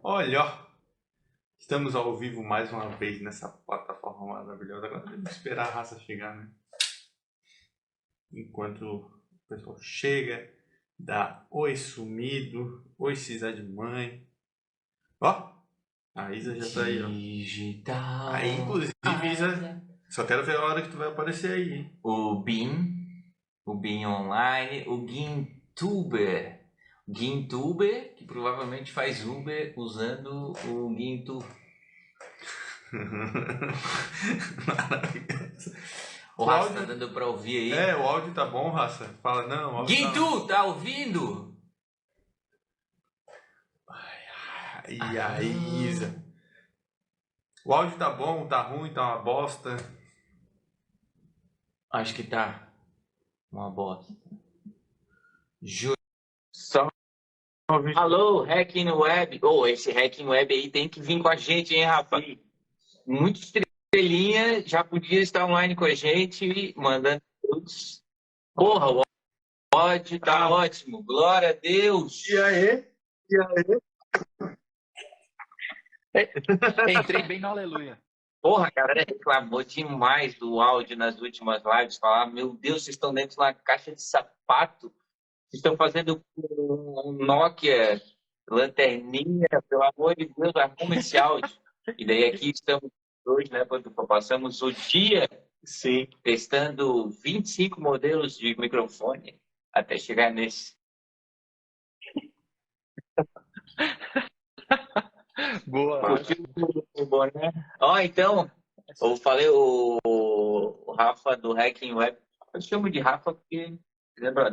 Olha, ó, estamos ao vivo mais uma vez nessa plataforma maravilhosa. Agora temos que esperar a raça chegar, né? Enquanto o pessoal chega, dá oi sumido, oi Cisa de mãe. Ó, a Isa já tá aí, ó. Aí, inclusive, Isa, só quero ver a hora que tu vai aparecer aí, hein? O BIM Online, o GuinTuber. GuinTuber, que provavelmente faz Uber usando o GuinTuber. Maravilhoso. O Raça tá dando pra ouvir aí? É, o áudio tá bom, raça. Fala, não, o áudio GuinTu, tá ouvindo? E aí, Isa? O áudio tá bom, tá ruim, tá uma bosta? Acho que tá uma bosta. Juro. Só. Alô, Hacking Web. Esse Hacking Web aí tem que vir com a gente, hein, Rafa? Muito estrelinha, já podia estar online com a gente, mandando todos. Porra, o áudio tá ótimo. Glória a Deus. E aí? Entrei bem no aleluia. Porra, a galera reclamou demais do áudio nas últimas lives. Falaram, meu Deus, vocês estão dentro de uma caixa de sapato. Vocês estão fazendo um Nokia, lanterninha, pelo amor de Deus, arruma esse áudio. E daí aqui estamos hoje, né, quando passamos o dia testando 25 modelos de microfone até chegar nesse. Boa. Boa, né? Ó, então, eu falei o Rafa do Hacking Web. Eu chamo de Rafa porque lembra?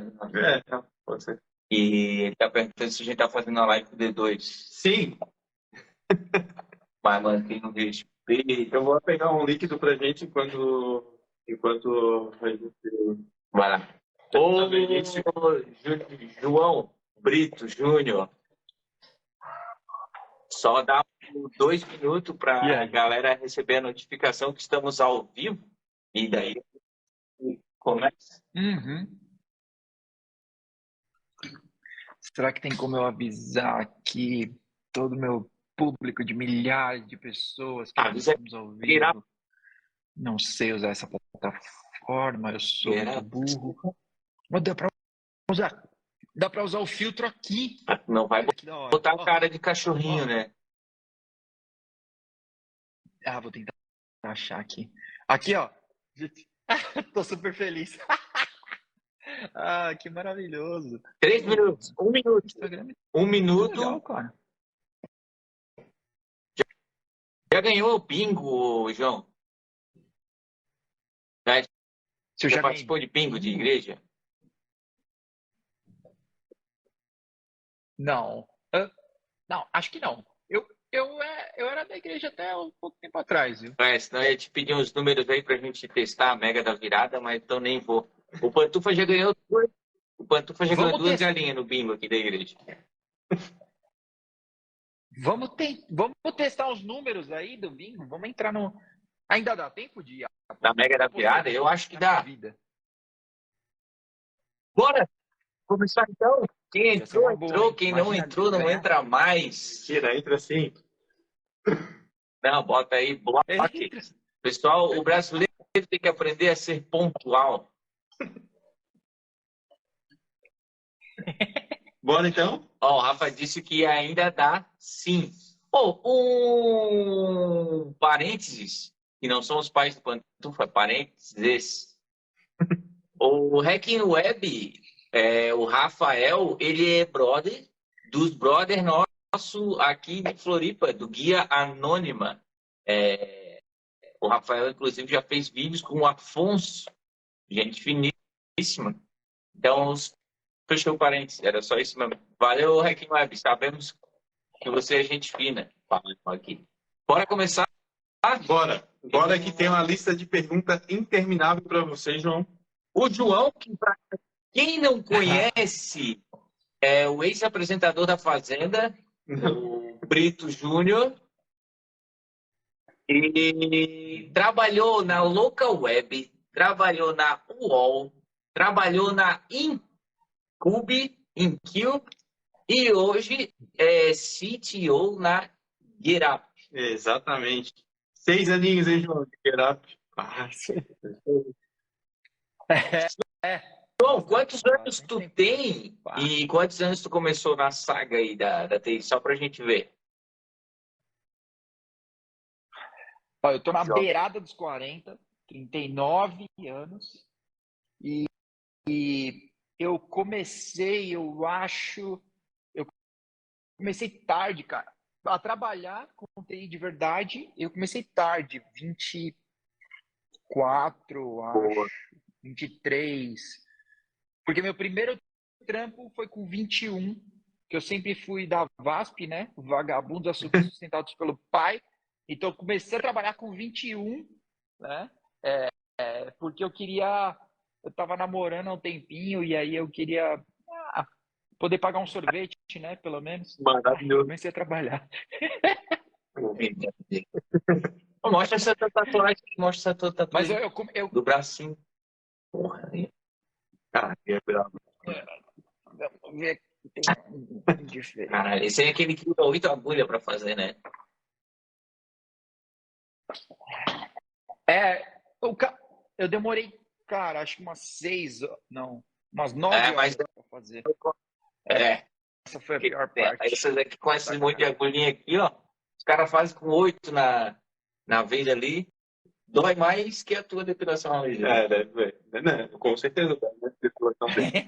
Pode ser. E ele tá perguntando se a gente tá fazendo a live com o D2. Sim. Mas mantém no respeito. Eu vou pegar um líquido pra gente enquanto a gente... Vai lá. Ô, João Brito Júnior. Só dá 2 minutos para a galera receber a notificação que estamos ao vivo. E daí começa. Será que tem como eu avisar aqui todo o meu público de milhares de pessoas que estamos ao vivo? Não sei usar essa plataforma, eu sou muito burro. Mas dá pra usar o filtro aqui. Não vai botar a cara de cachorrinho, né? Ah, vou tentar achar aqui. Aqui, ó. Tô super feliz. Ah, que maravilhoso. 3 minutos. 1 minuto. Instagram é 1 minuto. legal, cara. Já ganhou o bingo, João? Já participou de bingo de igreja? Não. Não, acho que não. Eu era da igreja até um pouco tempo atrás, viu? Senão eu ia te pedir uns números aí pra gente testar a mega da virada, mas então nem vou. O Pantufa já ganhou duas galinhas no bingo aqui da igreja. Vamos testar os números aí do bingo? Vamos entrar no... Ainda dá tempo de... Da mega da virada? Eu acho que dá. Bora começar então? Quem entrou, entrou. Quem não entrou, não entra mais. Tira, entra assim. Não, bota aí, bloco. Pessoal, o brasileiro tem que aprender a ser pontual. Bora então? Ó, o Rafa disse que ainda dá sim. Um parênteses, que não são os pais do Pantufa, parênteses. O Hacking Web, o Rafael, ele é brother dos brother nosso aqui de Floripa, do Guia Anônima. O Rafael, inclusive, já fez vídeos com o Afonso, gente finíssima. Então, fechou o parênteses, era só isso mesmo. Valeu, Hacking Web, sabemos que você é gente fina. Aqui. Bora começar? Bora. Bora que tem uma lista de perguntas interminável para você, João. O João, que pra quem não conhece, é o ex-apresentador da Fazenda, o Brito Júnior. E trabalhou na Local Web, trabalhou na UOL, trabalhou na Incube, E hoje é CTO na GitHub. Exatamente. 6 aninhos, hein, João? De Gerap. Ah, João, quantos anos tu tem e quantos anos tu começou na saga aí da TI? Só pra gente ver. Eu tô na beirada dos 40, 39 anos. E eu comecei, eu comecei tarde, cara. A trabalhar com TI de verdade, eu comecei tarde, 24, Boa. acho, 23. Porque meu primeiro trampo foi com 21, que eu sempre fui da VASP, né? Vagabundos sustentados pelo pai. Então eu comecei a trabalhar com 21, né? Porque eu tava namorando há um tempinho e aí eu queria poder pagar um sorvete, né? Pelo menos. Maravilhoso. Comecei a trabalhar. Mostra essa tua tatuagem, mostra essa tua Mas tatuagem do bracinho. Porra, cara, que é bravo. Vamos ver aqui, tem um diferente. Caralho, esse é aquele que usa 8 agulhas pra fazer, né? Eu demorei, cara, acho que umas 9 horas pra fazer. Essa foi a pior parte. Essas aqui com esse monte de agulhinha aqui, ó. Os caras fazem com 8 na vez ali. Dói mais que a tua depilação laser. deve ver. Não, com certeza dá, né? Depilação laser.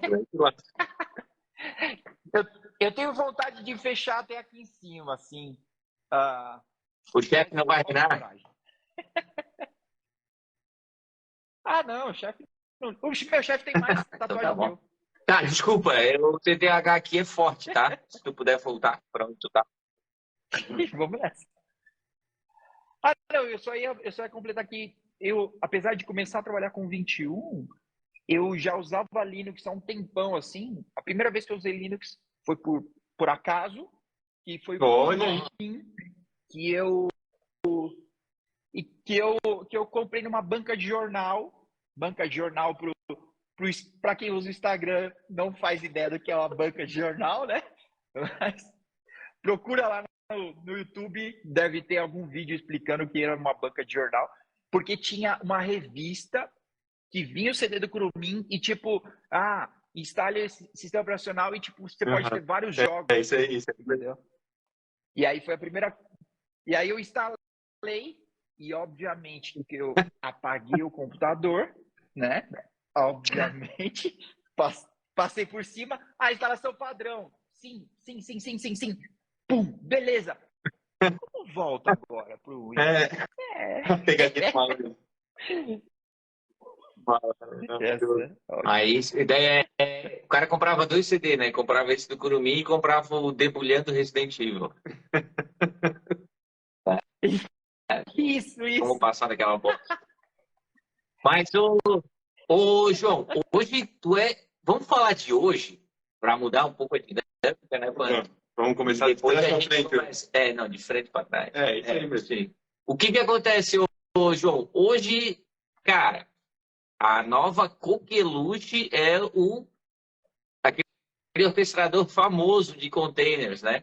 Eu tenho vontade de fechar até aqui em cima, assim. O chefe não vai nada. Não, o chefe. O meu chefe tem mais tatuagem que eu. Tá, desculpa, o TDAH aqui é forte, tá? Se tu puder voltar pra onde tu tá. Vamos nessa. Não, eu só ia completar que apesar de começar a trabalhar com 21, eu já usava Linux há um tempão, assim. A primeira vez que eu usei Linux foi por acaso, que foi que eu comprei numa banca de jornal. Banca de jornal para quem usa o Instagram não faz ideia do que é uma banca de jornal, né? Mas procura lá no YouTube, deve ter algum vídeo explicando o que era uma banca de jornal, porque tinha uma revista que vinha o CD do Kurumin e tipo, instale esse sistema operacional e tipo, você pode ter vários jogos. É isso aí, entendeu? E aí foi a primeira. E aí eu instalei e obviamente que eu apaguei o computador, né? Obviamente, passei por cima, a instalação padrão. Sim. Pum, beleza. Como volta agora pro Windows? Pegadinha maluca. Aí a ideia o cara comprava 2 CD, né? Comprava esse do Kurumin e comprava o Debulhando Resident Evil. Isso. Como passar daquela bola. Mas, João, hoje vamos falar de hoje, para mudar um pouco a dinâmica, né, Pano? Vamos começar de trás para frente. Não, de frente para trás. Isso aí mesmo. O que acontece, João? Hoje, cara, a nova Coqueluche é aquele orquestrador famoso de containers, né?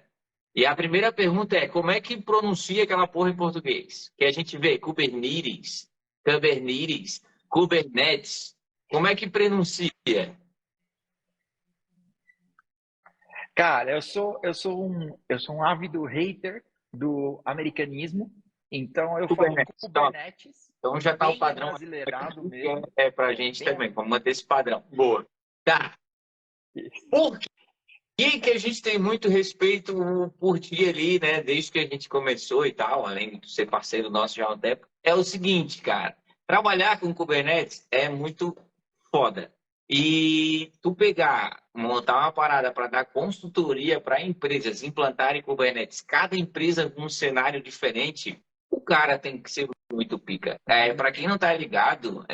E a primeira pergunta é, como é que pronuncia aquela porra em português? Que a gente vê Kubernetes, Kubernetes. Como é que pronuncia? Cara, eu sou um ávido hater do americanismo, então eu falo Kubernetes. Então já tá o padrão brasileirado mesmo. Pra gente também, vamos manter esse padrão. Boa. Tá. Por que a gente tem muito respeito por ti ali, né? Desde que a gente começou e tal, além de ser parceiro nosso já há um tempo, é o seguinte, cara. Trabalhar com Kubernetes é muito foda. E tu montar uma parada para dar consultoria para empresas implantarem Kubernetes, cada empresa com um cenário diferente, o cara tem que ser muito pica. Para quem não tá ligado,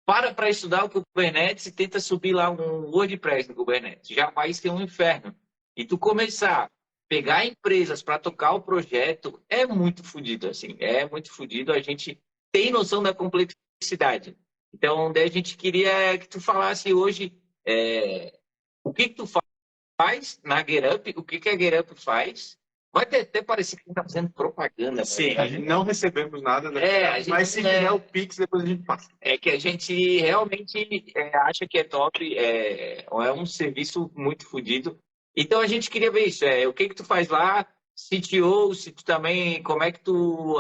para estudar o Kubernetes e tenta subir lá um WordPress no Kubernetes. Já vai ser um inferno. E tu começar a pegar empresas para tocar o projeto é muito fodido, assim. É muito fodido. A gente tem noção da complexidade. Então, daí a gente queria que tu falasse hoje o que tu faz na GetUp, o que a GetUp faz. Vai até parecer que a gente está fazendo propaganda. Sim, a gente não recebemos nada, né? Mas se vier o Pix, depois a gente passa. É que a gente realmente acha que é top, é um serviço muito fodido. Então a gente queria ver isso, o que tu faz lá, CTO, se tu também, como é que tu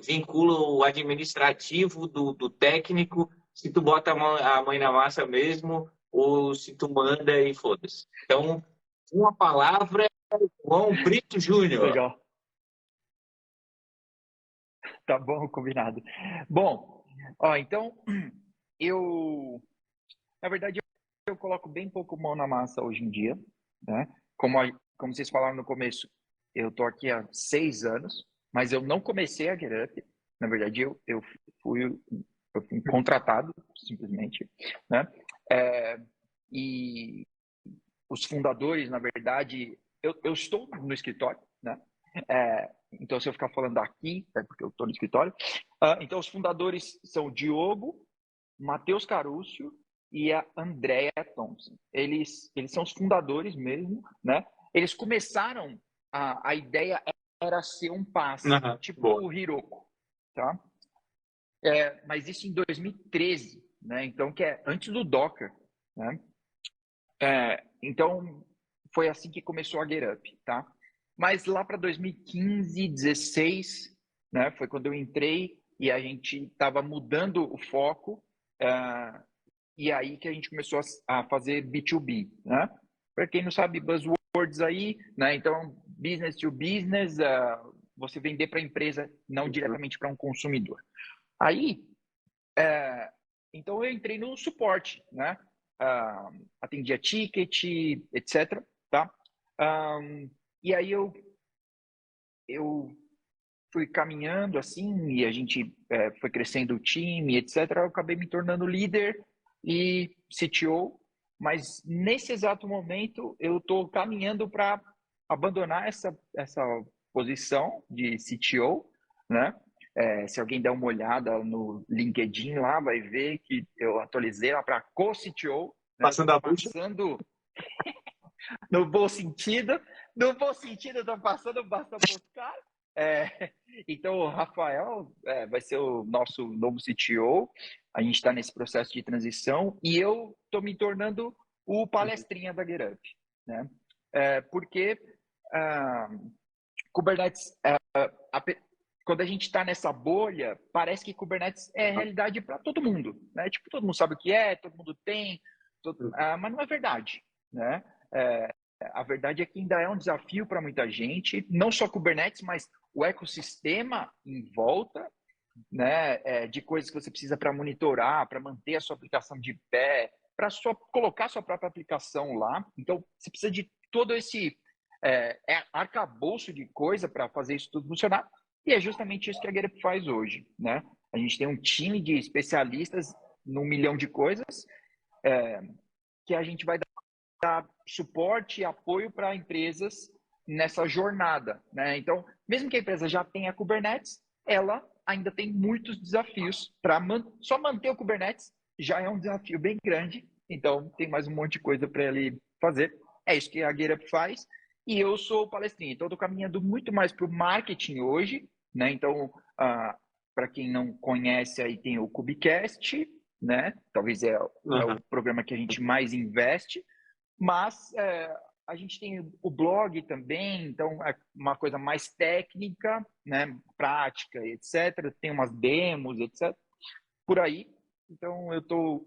vincula o administrativo do técnico, se tu bota a mãe na massa mesmo, ou se tu manda e foda-se. Então, uma palavra, João Brito Júnior. Legal. Tá bom, combinado. Bom, ó, então, na verdade, eu coloco bem pouco mão na massa hoje em dia, né? Como vocês falaram no começo, eu tô aqui há 6 anos, mas eu não comecei a GetUp. Na verdade, eu fui contratado, simplesmente, né? E os fundadores, na verdade, eu estou no escritório, né? Então, se eu ficar falando aqui, é porque eu estou no escritório. Então, os fundadores são o Diogo, Matheus Carúcio e a Andrea Thompson. Eles são os fundadores mesmo, né? Eles começaram, a ideia era ser um passe, tipo o Heroku, tá? Mas isso em 2013, né? Então, que é antes do Docker, né? Então, foi assim que começou a GetUp, tá? Mas lá para 2015, 16, né? Foi quando eu entrei e a gente estava mudando o foco, e aí que a gente começou a fazer B2B, né? Para quem não sabe, buzzwords aí, né? Então, business to business, você vender para a empresa, não diretamente para um consumidor. Aí, então eu entrei no suporte, né? Atendia ticket, etc, tá? E aí eu fui caminhando assim e a gente foi crescendo o time, etc. Eu acabei me tornando líder e CTO, mas nesse exato momento eu estou caminhando para abandonar essa posição de CTO, né? Se alguém der uma olhada no LinkedIn lá, vai ver que eu atualizei lá para co-CTO. Né? Passando a bucha. Passando no bom sentido. No bom sentido, eu tô passando bastante por cara. Então, o Rafael vai ser o nosso novo CTO. A gente está nesse processo de transição e eu estou me tornando o palestrinha da GetUp, né? Porque Kubernetes, quando a gente está nessa bolha, parece que Kubernetes é realidade para todo mundo, né? Tipo, todo mundo sabe o que é, todo mundo tem, mas não é verdade, né? A verdade é que ainda é um desafio para muita gente, não só Kubernetes, mas o ecossistema em volta, né, de coisas que você precisa para monitorar, para manter a sua aplicação de pé, para colocar a sua própria aplicação lá. Então, você precisa de todo esse arcabouço de coisa para fazer isso tudo funcionar. E é justamente isso que a GetUp faz hoje, né? A gente tem um time de especialistas num milhão de coisas que a gente vai dar suporte e apoio para empresas nessa jornada, né? Então, mesmo que a empresa já tenha Kubernetes, ela ainda tem muitos desafios para só manter o Kubernetes já é um desafio bem grande. Então, tem mais um monte de coisa para ele fazer. É isso que a GetUp faz. E eu sou palestrinha. Então, eu estou caminhando muito mais para o marketing hoje, né? Então, para quem não conhece, aí tem o Kubecast, né? Talvez é o programa que a gente mais investe. Mas a gente tem o blog também, então é uma coisa mais técnica, né, prática, etc. Tem umas demos, etc. Por aí. Então eu tô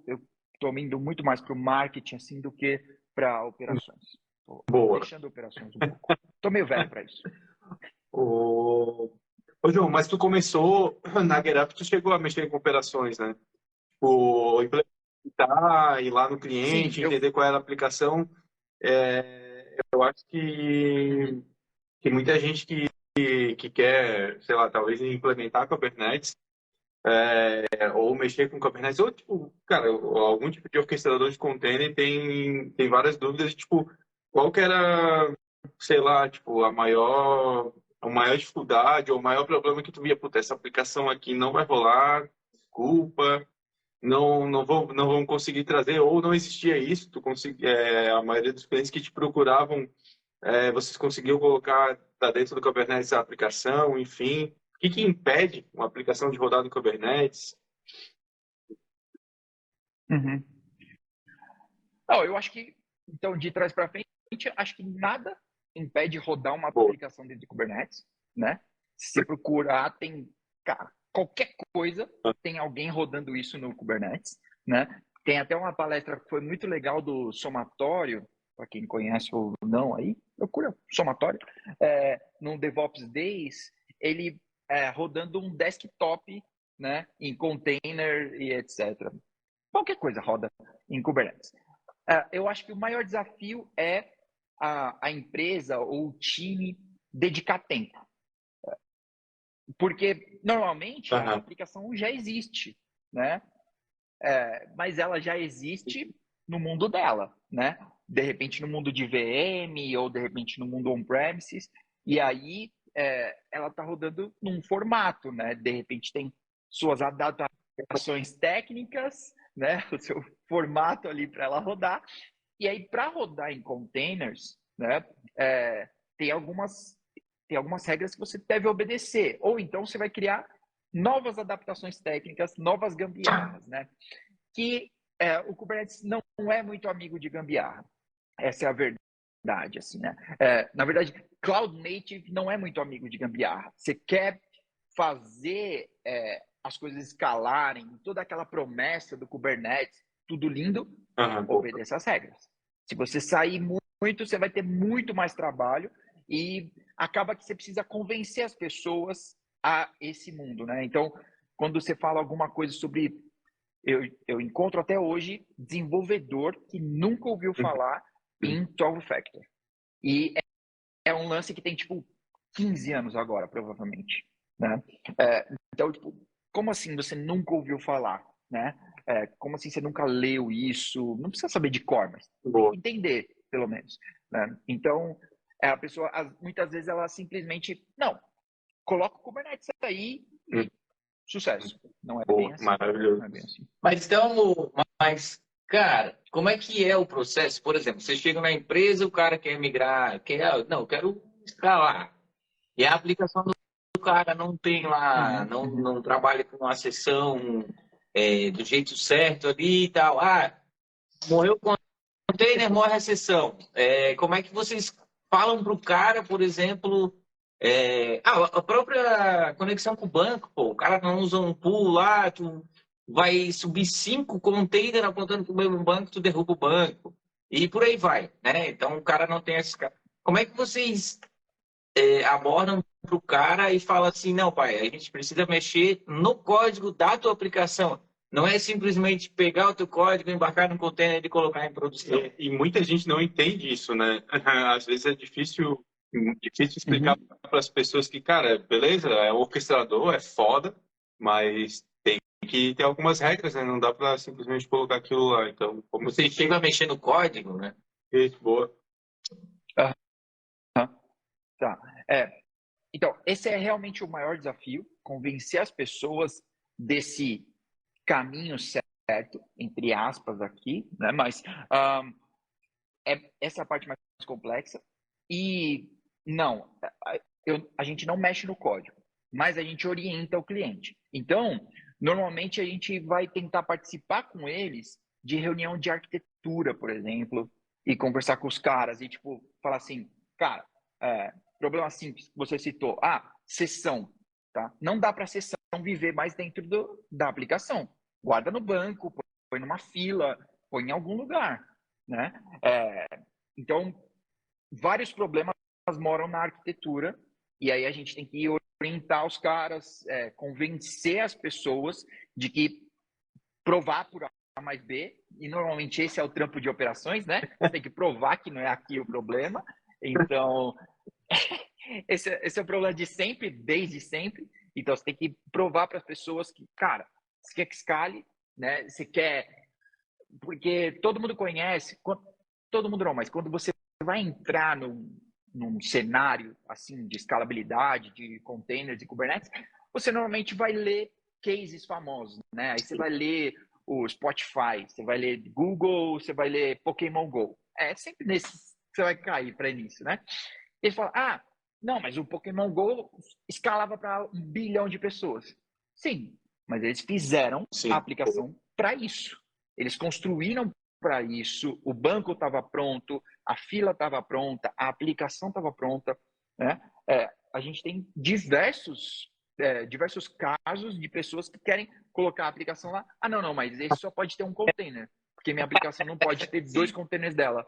indo muito mais para o marketing assim do que para operações. Tô deixando operações um pouco. Tô meio velho para isso. Ô, João, mas tu começou na GetUp, tu chegou a mexer com operações, né? Implementar, ir lá no cliente, sim, entender qual era a aplicação. Eu acho que muita gente que quer, sei lá, talvez implementar Kubernetes, ou mexer com Kubernetes, ou tipo, cara, algum tipo de orquestrador de container tem várias dúvidas, tipo, qual que era, sei lá, tipo, a maior dificuldade ou o maior problema que tu via, puta, essa aplicação aqui não vai rolar, desculpa, não vão conseguir trazer, ou não existia isso, a maioria dos clientes que te procuravam, vocês conseguiam colocar tá dentro do Kubernetes a aplicação, enfim. O que impede uma aplicação de rodar no Kubernetes? Uhum. Não, eu acho que, então, de trás para frente, acho que nada impede rodar uma aplicação dentro de Kubernetes, né? Se você procurar, tem, cara, qualquer coisa, tem alguém rodando isso no Kubernetes, né? Tem até uma palestra que foi muito legal do Somatório, para quem conhece ou não aí, procura Somatório, no DevOps Days, ele rodando um desktop, né, em container e etc. Qualquer coisa roda em Kubernetes. Eu acho que o maior desafio é a empresa ou o time dedicar tempo. Porque, normalmente, a aplicação já existe, né? Mas ela já existe no mundo dela, né? De repente no mundo de VM ou de repente no mundo on-premises. E aí ela está rodando num formato, né? De repente tem suas adaptações técnicas, né? O seu formato ali para ela rodar. E aí, para rodar em containers, né, tem algumas regras que você deve obedecer. Ou então você vai criar novas adaptações técnicas, novas gambiarras, né? Que o Kubernetes não é muito amigo de gambiarra. Essa é a verdade, assim, né? Na verdade, Cloud Native não é muito amigo de gambiarra. Você quer fazer as coisas escalarem, toda aquela promessa do Kubernetes, tudo lindo, obedeça as regras. Se você sair muito, você vai ter muito mais trabalho e acaba que você precisa convencer as pessoas a esse mundo, né? Então, quando você fala alguma coisa sobre... Eu encontro até hoje desenvolvedor que nunca ouviu falar em 12 Factor. E é um lance que tem, tipo, 15 anos agora, provavelmente, né? Então, tipo, como assim você nunca ouviu falar, né? Como assim você nunca leu isso? Não precisa saber de cor, mas tem que entender, pelo menos, né? Então, a pessoa, muitas vezes, ela simplesmente, não, coloca o Kubernetes aí e sucesso. Não é bem assim. Maravilhoso. Não é bem assim. Mas, cara, como é que é o processo? Por exemplo, você chega na empresa, o cara quer migrar, eu quero escalar. E a aplicação do cara não tem lá, não trabalha com uma sessão do jeito certo ali e tal. Morreu o container, morre a sessão. Como é que vocês falam para o cara, por exemplo, a própria conexão com o banco, pô, o cara não usa um pool lá, tu vai subir 5 containers apontando para o mesmo banco, tu derruba o banco. E por aí vai, né? Então o cara não tem esse... Como é que vocês abordam para o cara e falam assim, não, pai, a gente precisa mexer no código da tua aplicação. Não é simplesmente pegar o teu código, embarcar no container e colocar em produção. E muita gente não entende isso, né? Às vezes é difícil explicar para as pessoas que, cara, beleza, é um orquestrador, é foda, mas tem que ter algumas regras, né? Não dá para simplesmente colocar aquilo lá. Então, como você chega a mexer no código, né? Boa. Tá. Então, esse é realmente o maior desafio, convencer as pessoas desse caminho certo, entre aspas aqui, né? Mas essa é a parte mais complexa. E não, a gente não mexe no código, mas a gente orienta o cliente. Então, normalmente a gente vai tentar participar com eles de reunião de arquitetura, por exemplo, e conversar com os caras e tipo falar assim, cara, problema simples que você citou, sessão, tá? Não dá para a sessão viver mais dentro da aplicação. Guarda no banco, põe numa fila, põe em algum lugar, né? Então, vários problemas moram na arquitetura e aí a gente tem que orientar os caras, convencer as pessoas de que provar por A mais B, e normalmente esse é o trampo de operações, né? Você tem que provar que não é aqui o problema. Então, esse é o problema de sempre, desde sempre. Então, você tem que provar para as pessoas que, cara, você quer que escale, né? Você quer... Porque todo mundo conhece, todo mundo não, mas quando você vai entrar num cenário assim de escalabilidade, de containers e Kubernetes, você normalmente vai ler cases famosos, né? Aí você vai ler o Spotify, você vai ler Google, você vai ler Pokémon Go. É sempre nesse que você vai cair para início, né? Ele fala, não, mas o Pokémon Go escalava para 1 bilhão de pessoas. Sim, mas eles fizeram a aplicação para isso. Eles construíram para isso, o banco estava pronto, a fila estava pronta, a aplicação estava pronta, né? A gente tem diversos casos de pessoas que querem colocar a aplicação lá. Não, mas esse só pode ter um container, porque minha aplicação não pode ter 2 containers dela.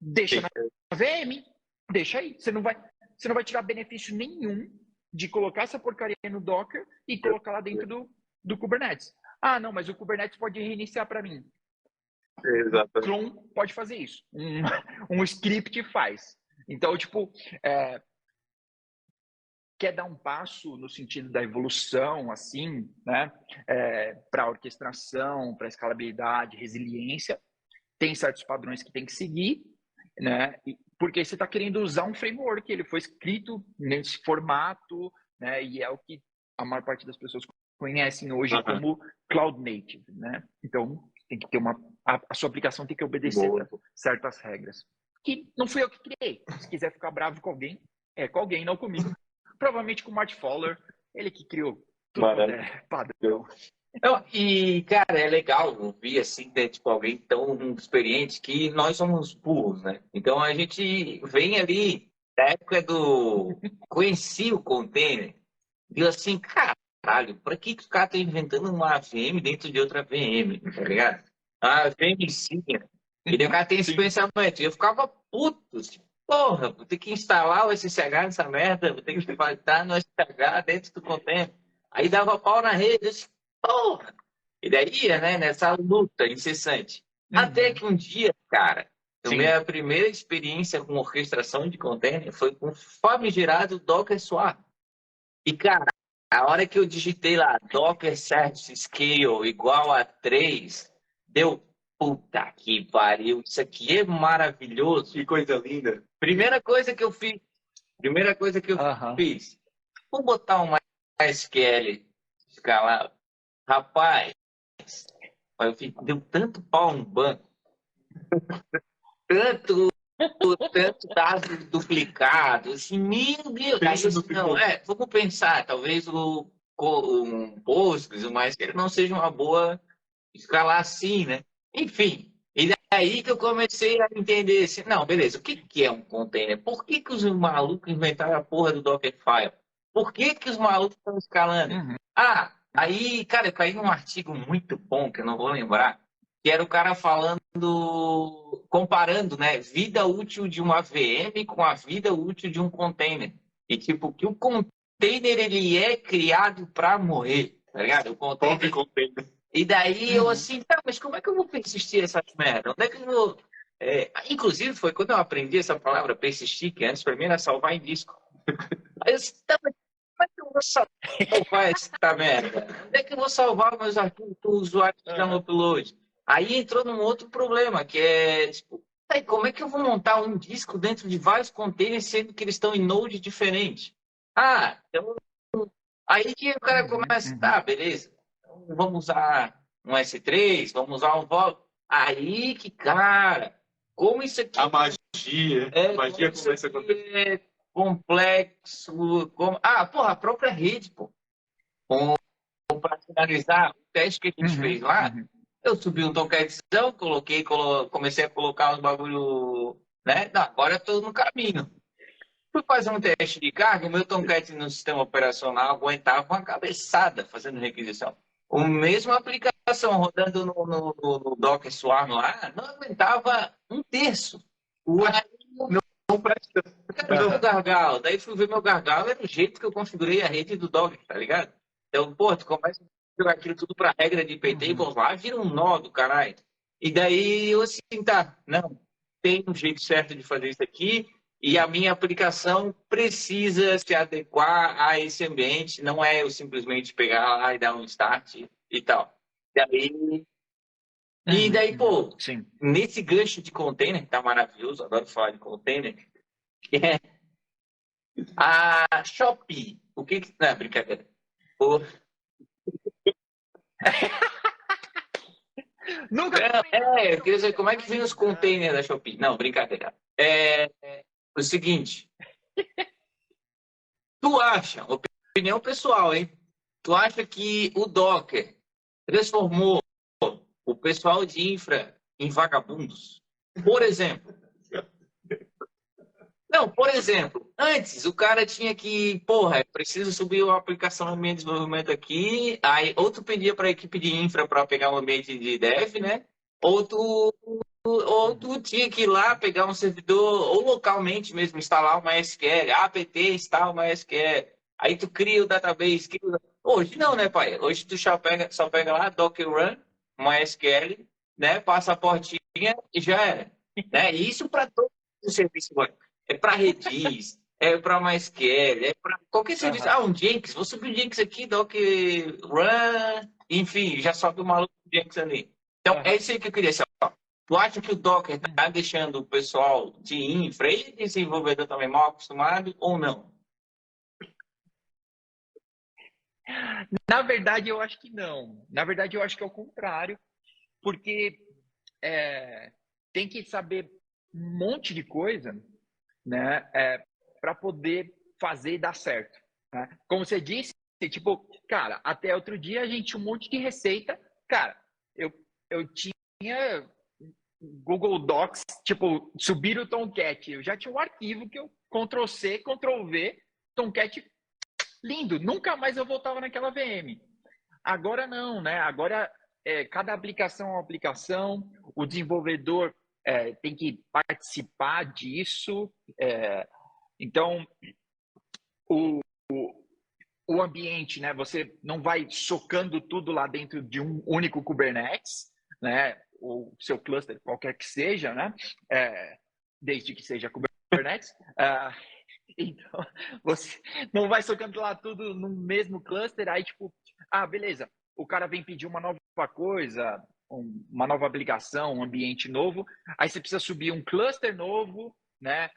Deixa na VM, deixa aí. Você não vai tirar benefício nenhum de colocar essa porcaria no Docker e colocar lá dentro do Kubernetes. Não, mas o Kubernetes pode reiniciar para mim. Exatamente. O Clone pode fazer isso. Um script faz. Então, tipo, quer dar um passo no sentido da evolução, assim, né? Para orquestração, para escalabilidade, resiliência, tem certos padrões que tem que seguir, né? Porque você está querendo usar um framework, ele foi escrito nesse formato, né? E é o que a maior parte das pessoas conhecem hoje como Cloud Native, né? Então, tem que ter a sua aplicação tem que obedecer certas regras. Que não fui eu que criei. Se quiser ficar bravo com alguém, com alguém, não comigo. Provavelmente com o Matt Fowler, ele que criou tudo padrão. Não, e, cara, é legal ouvir assim, né, tipo, alguém tão experiente que nós somos burros, né? Então a gente vem ali da época do. Conheci o container, viu assim, caralho, pra que os caras estão inventando uma VM dentro de outra VM, tá ligado? A VMzinha. E daí o cara tem esse pensamento. E eu ficava puto, assim, porra, vou ter que instalar o SSH nessa merda, vou ter que botar no SSH dentro do container. Aí dava pau na rede, eu disse, porra! E daí ia, né, nessa luta incessante. Até que um dia, cara, minha primeira experiência com orquestração de container foi com o famigerado Docker Swarm. E, cara, a hora que eu digitei lá Docker Service Scale igual a 3, deu puta que pariu, isso aqui é maravilhoso. Que coisa linda. Primeira coisa que eu fiz, vou botar um MySQL escalar. Rapaz, deu tanto pau no banco, tanto dados duplicados, assim, meu Deus. Vamos pensar, talvez um Postgres, o MySQL não seja uma boa escalar assim, né? Enfim, e daí que eu comecei a entender assim, não, beleza, o que é um container? Por que os malucos inventaram a porra do Dockerfile? Por que os malucos estão escalando? Aí, cara, eu caí num artigo muito bom, que eu não vou lembrar, que era o cara comparando, né, vida útil de uma VM com a vida útil de um container. E, tipo, que o container, ele é criado para morrer, tá ligado? O container. E daí eu assim, mas como é que eu vou persistir essas merdas? Onde é que eu vou... inclusive, foi quando eu aprendi essa palavra persistir, que antes para mim era salvar em disco. Aí eu disse, mas como é que eu vou salvar essa merda? Onde é que eu vou salvar meus arquivos para o usuário que dá no upload? Aí entrou num outro problema, que é, tipo, como é que eu vou montar um disco dentro de vários containers, sendo que eles estão em nodes diferentes? Então... Aí que o cara começa, beleza, então vamos usar um S3, vamos usar um VOL. Aí que, cara, como isso aqui... A magia começa a acontecer. É complexo. A própria rede, pô. Para finalizar, o teste que a gente fez lá, eu subi um toketzão, comecei a colocar os bagulho, né? Agora eu estou no caminho. Fui fazer um teste de carga, o meu Tomcat no sistema operacional aguentava uma cabeçada fazendo requisição. A mesma aplicação rodando no Docker Swarm lá, não aguentava um terço. Meu gargalo. Daí fui ver meu gargalo, era o jeito que eu configurei a rede do Docker, tá ligado? Então, tu começa a jogar aquilo tudo para regra de PT e vão lá, vira um nó do caralho. E daí eu assim, não, tem um jeito certo de fazer isso aqui, e a minha aplicação precisa se adequar a esse ambiente, não é eu simplesmente pegar lá e dar um start e tal. E daí, nesse gancho de container, que tá maravilhoso, adoro falar de container, a Shopee, não, brincadeira. Nunca eu queria saber como é que vem os containers da Shopee. Não, brincadeira. O seguinte, tu acha, opinião pessoal, hein? Tu acha que o Docker transformou o pessoal de infra em vagabundos? Por exemplo. Não, por exemplo, antes o cara tinha que, porra, preciso subir uma aplicação no ambiente de desenvolvimento aqui, aí ou tu pedia para a equipe de infra para pegar um ambiente de dev, né? Ou tu tinha que ir lá pegar um servidor, ou localmente mesmo, instalar uma SQL, apt instala uma SQL, aí tu cria o database. Hoje não, né, pai? Hoje tu só pega lá, Docker Run, uma SQL, né? Passa a portinha e já era. Né? E isso para todo o serviço web. É para Redis, é para MySQL, é para qualquer serviço. Um Jenkins, vou subir o Jenkins aqui, Docker Run, enfim, já sobe o maluco do Jenkins ali. Então, é isso aí que eu queria saber. Tu acha que o Docker está deixando o pessoal de infra e desenvolvedor também mal acostumado ou não? Na verdade, eu acho que não. Na verdade, eu acho que é o contrário, porque tem que saber um monte de coisa, né, para poder fazer e dar certo. Né? Como você disse, tipo, cara, até outro dia a gente tinha um monte de receita. Cara, eu tinha Google Docs, tipo, subir o Tomcat. Eu já tinha um arquivo que eu Ctrl+C, Ctrl+V, Tomcat lindo. Nunca mais eu voltava naquela VM. Agora não, né? Agora cada aplicação é uma aplicação, o desenvolvedor tem que participar disso. Então, o ambiente, né? Você não vai socando tudo lá dentro de um único Kubernetes, né? O seu cluster, qualquer que seja, né? Desde que seja Kubernetes. Então, você não vai socando lá tudo no mesmo cluster, aí tipo, beleza, o cara vem pedir uma nova coisa, uma nova aplicação, um ambiente novo, aí você precisa subir um cluster novo, né?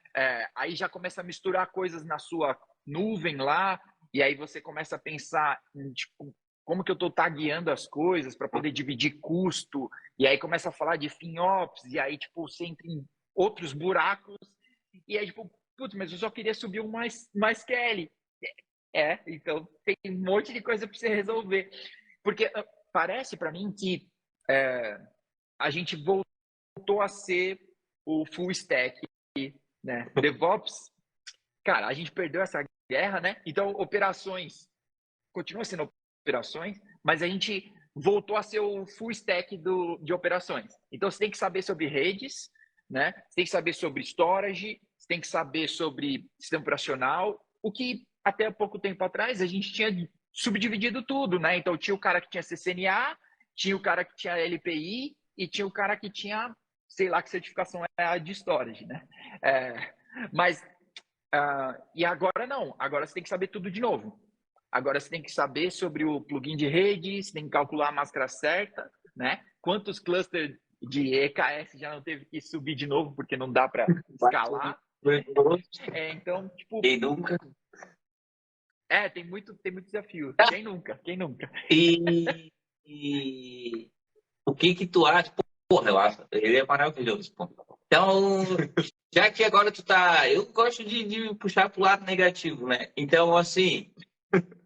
Aí já começa a misturar coisas na sua nuvem lá, e aí você começa a pensar em, tipo, como que eu estou tagueando as coisas para poder dividir custo, e aí começa a falar de FinOps, e aí tipo, você entra em outros buracos, e aí tipo, putz, mas eu só queria subir um MySQL. Então tem um monte de coisa para você resolver. Porque parece para mim que a gente voltou a ser o full stack, né? DevOps, cara, a gente perdeu essa guerra, né? Então, operações, continua sendo operações, mas a gente voltou a ser o full stack de operações. Então, você tem que saber sobre redes, né? Você tem que saber sobre storage, você tem que saber sobre sistema operacional, o que até pouco tempo atrás a gente tinha subdividido tudo, né? Então, tinha o cara que tinha CCNA, tinha o cara que tinha LPI e tinha o cara que tinha, sei lá que certificação é a de storage, né? Mas, e agora não, agora você tem que saber tudo de novo. Agora você tem que saber sobre o plugin de rede, você tem que calcular a máscara certa, né? Quantos clusters de EKS já não teve que subir de novo porque não dá para escalar. Então, tipo... Quem nunca? Tem muito desafio. Quem nunca? Quem nunca? E o que tu acha? Porra, eu acho, ele é maravilhoso. Pô. Então, já que agora tu tá... Eu gosto de puxar pro lado negativo, né? Então, assim,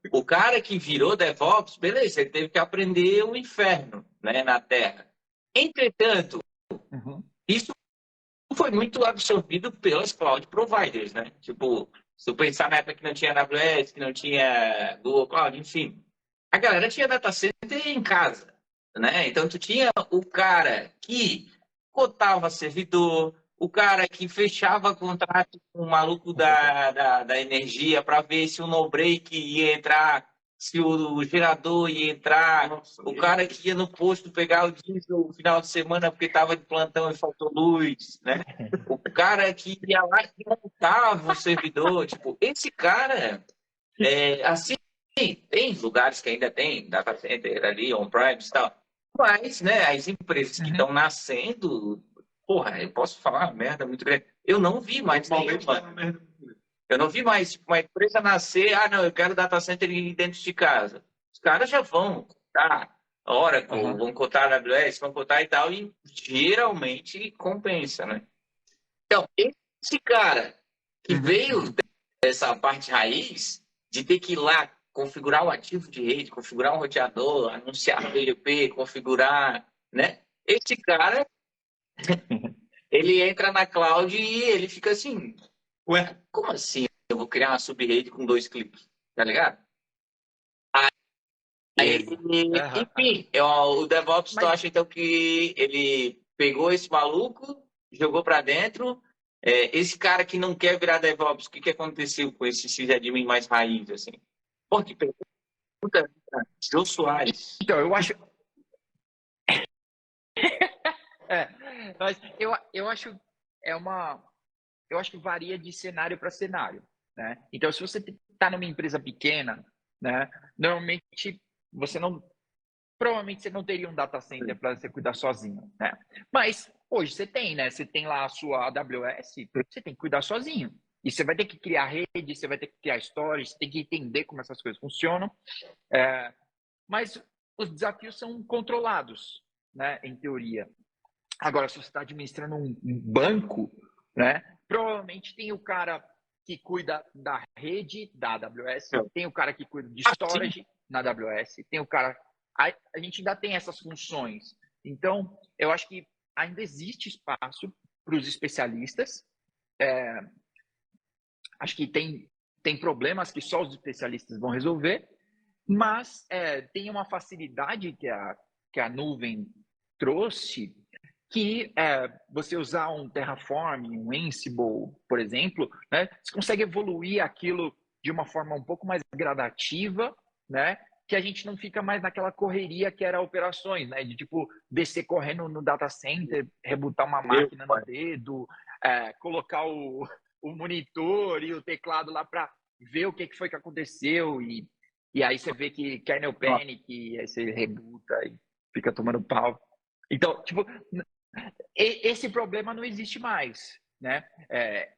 o cara que virou DevOps, beleza, ele teve que aprender o inferno, né, na Terra. Entretanto, isso foi muito absorvido pelas cloud providers, né? Tipo, se tu pensar na época que não tinha AWS, que não tinha Google Cloud, enfim. A galera tinha data center em casa, né? Então, tu tinha o cara que cotava servidor, o cara que fechava contrato com o maluco da energia para ver se o no-break ia entrar, se o gerador ia entrar, o cara que ia no posto pegar o diesel no final de semana porque estava de plantão e faltou luz, né? O cara que ia lá e montava o servidor, tipo, esse cara, assim, tem lugares que ainda tem data center ali, on-prem e tal, mas, né, as empresas que estão nascendo, porra, eu posso falar uma merda muito grande. Eu não vi mais nenhuma. Eu não vi mais tipo, uma empresa nascer, não, eu quero data center dentro de casa. Os caras já vão, tá? Oracle, Aham. vão cotar a AWS, vão cotar e tal, e geralmente compensa, né? Então, esse cara que veio dessa parte raiz, de ter que ir lá configurar o ativo de rede, configurar um roteador, anunciar PGP, configurar, né? Esse cara, ele entra na cloud e ele fica assim, ué, como assim? Eu vou criar uma sub-rede com 2 cliques, tá ligado? Aí, Aham, aham. enfim, o DevOps, tu Mas, acha então que ele pegou esse maluco, jogou pra dentro? Esse cara que não quer virar DevOps, o que aconteceu com esse sysadmin mais raiz, assim? Pô, que pergunta, Jô Soares. então, é, mas eu acho é uma, eu acho que varia de cenário para cenário, né? Então, se você está numa empresa pequena, né, normalmente você não, provavelmente você não teria um data center para você cuidar sozinho, né? Mas hoje você tem, né? Você tem lá a sua AWS, você tem que cuidar sozinho. E você vai ter que criar rede, você vai ter que criar storage, você tem que entender como essas coisas funcionam. Mas os desafios são controlados, né? Em teoria. Agora, se você está administrando um banco, né? Provavelmente tem o cara que cuida da rede da AWS, tem o cara que cuida de Sim. storage na AWS, tem o cara. A gente ainda tem essas funções. Então, eu acho que ainda existe espaço para os especialistas. Acho que tem problemas que só os especialistas vão resolver, mas tem uma facilidade que a nuvem trouxe que você usar um Terraform, um Ansible, por exemplo, né, você consegue evoluir aquilo de uma forma um pouco mais gradativa, né, que a gente não fica mais naquela correria que era operações, né, de tipo descer correndo no data center, rebootar uma máquina no dedo, colocar o monitor e o teclado lá para ver o que foi que aconteceu e aí você vê que kernel panic, e aí você rebuta e fica tomando pau. Então, tipo, esse problema não existe mais, né?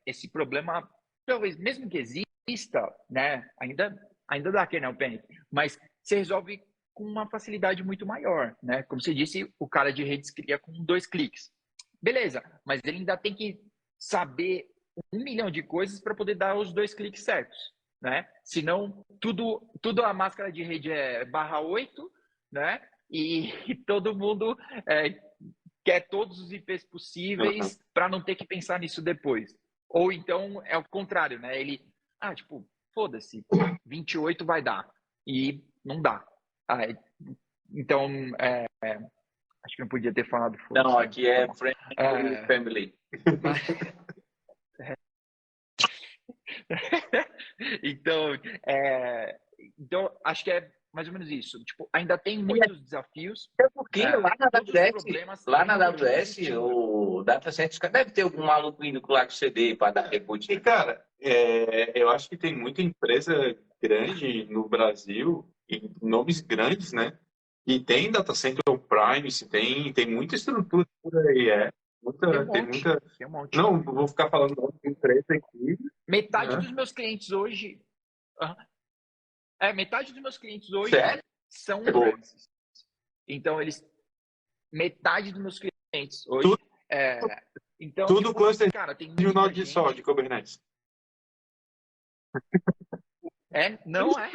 Esse problema, talvez, mesmo que exista, né? Ainda dá kernel panic, mas se resolve com uma facilidade muito maior, né? Como você disse, o cara de redes cria com 2 cliques. Beleza, mas ele ainda tem que saber 1 milhão de coisas para poder dar os 2 cliques certos, né? Senão, tudo a máscara de rede é /8, né? E todo mundo quer todos os IPs possíveis para não ter que pensar nisso depois. Ou então é o contrário, né? Ele, tipo, foda-se, 28 vai dar. E não dá. Então, acho que não podia ter falado foda-se. Não, aqui é Friend Family. Mas... então, acho que é mais ou menos isso. Tipo, ainda tem muitos desafios. Até porque lá na AWS, o data center deve ter algum maluco indo lá com CD para dar reboot. E, cara, eu acho que tem muita empresa grande no Brasil, e nomes grandes, né? E tem data center on-prime, tem muita estrutura por aí, tem muita. Tem um monte. Não vou ficar falando de empresa aqui. Metade dos meus clientes hoje. Metade dos meus clientes hoje Sério? são on-premises. Então, metade dos meus clientes hoje. Então, tudo tipo, cluster cara, tem de um muita nó de sol de Kubernetes. Não é.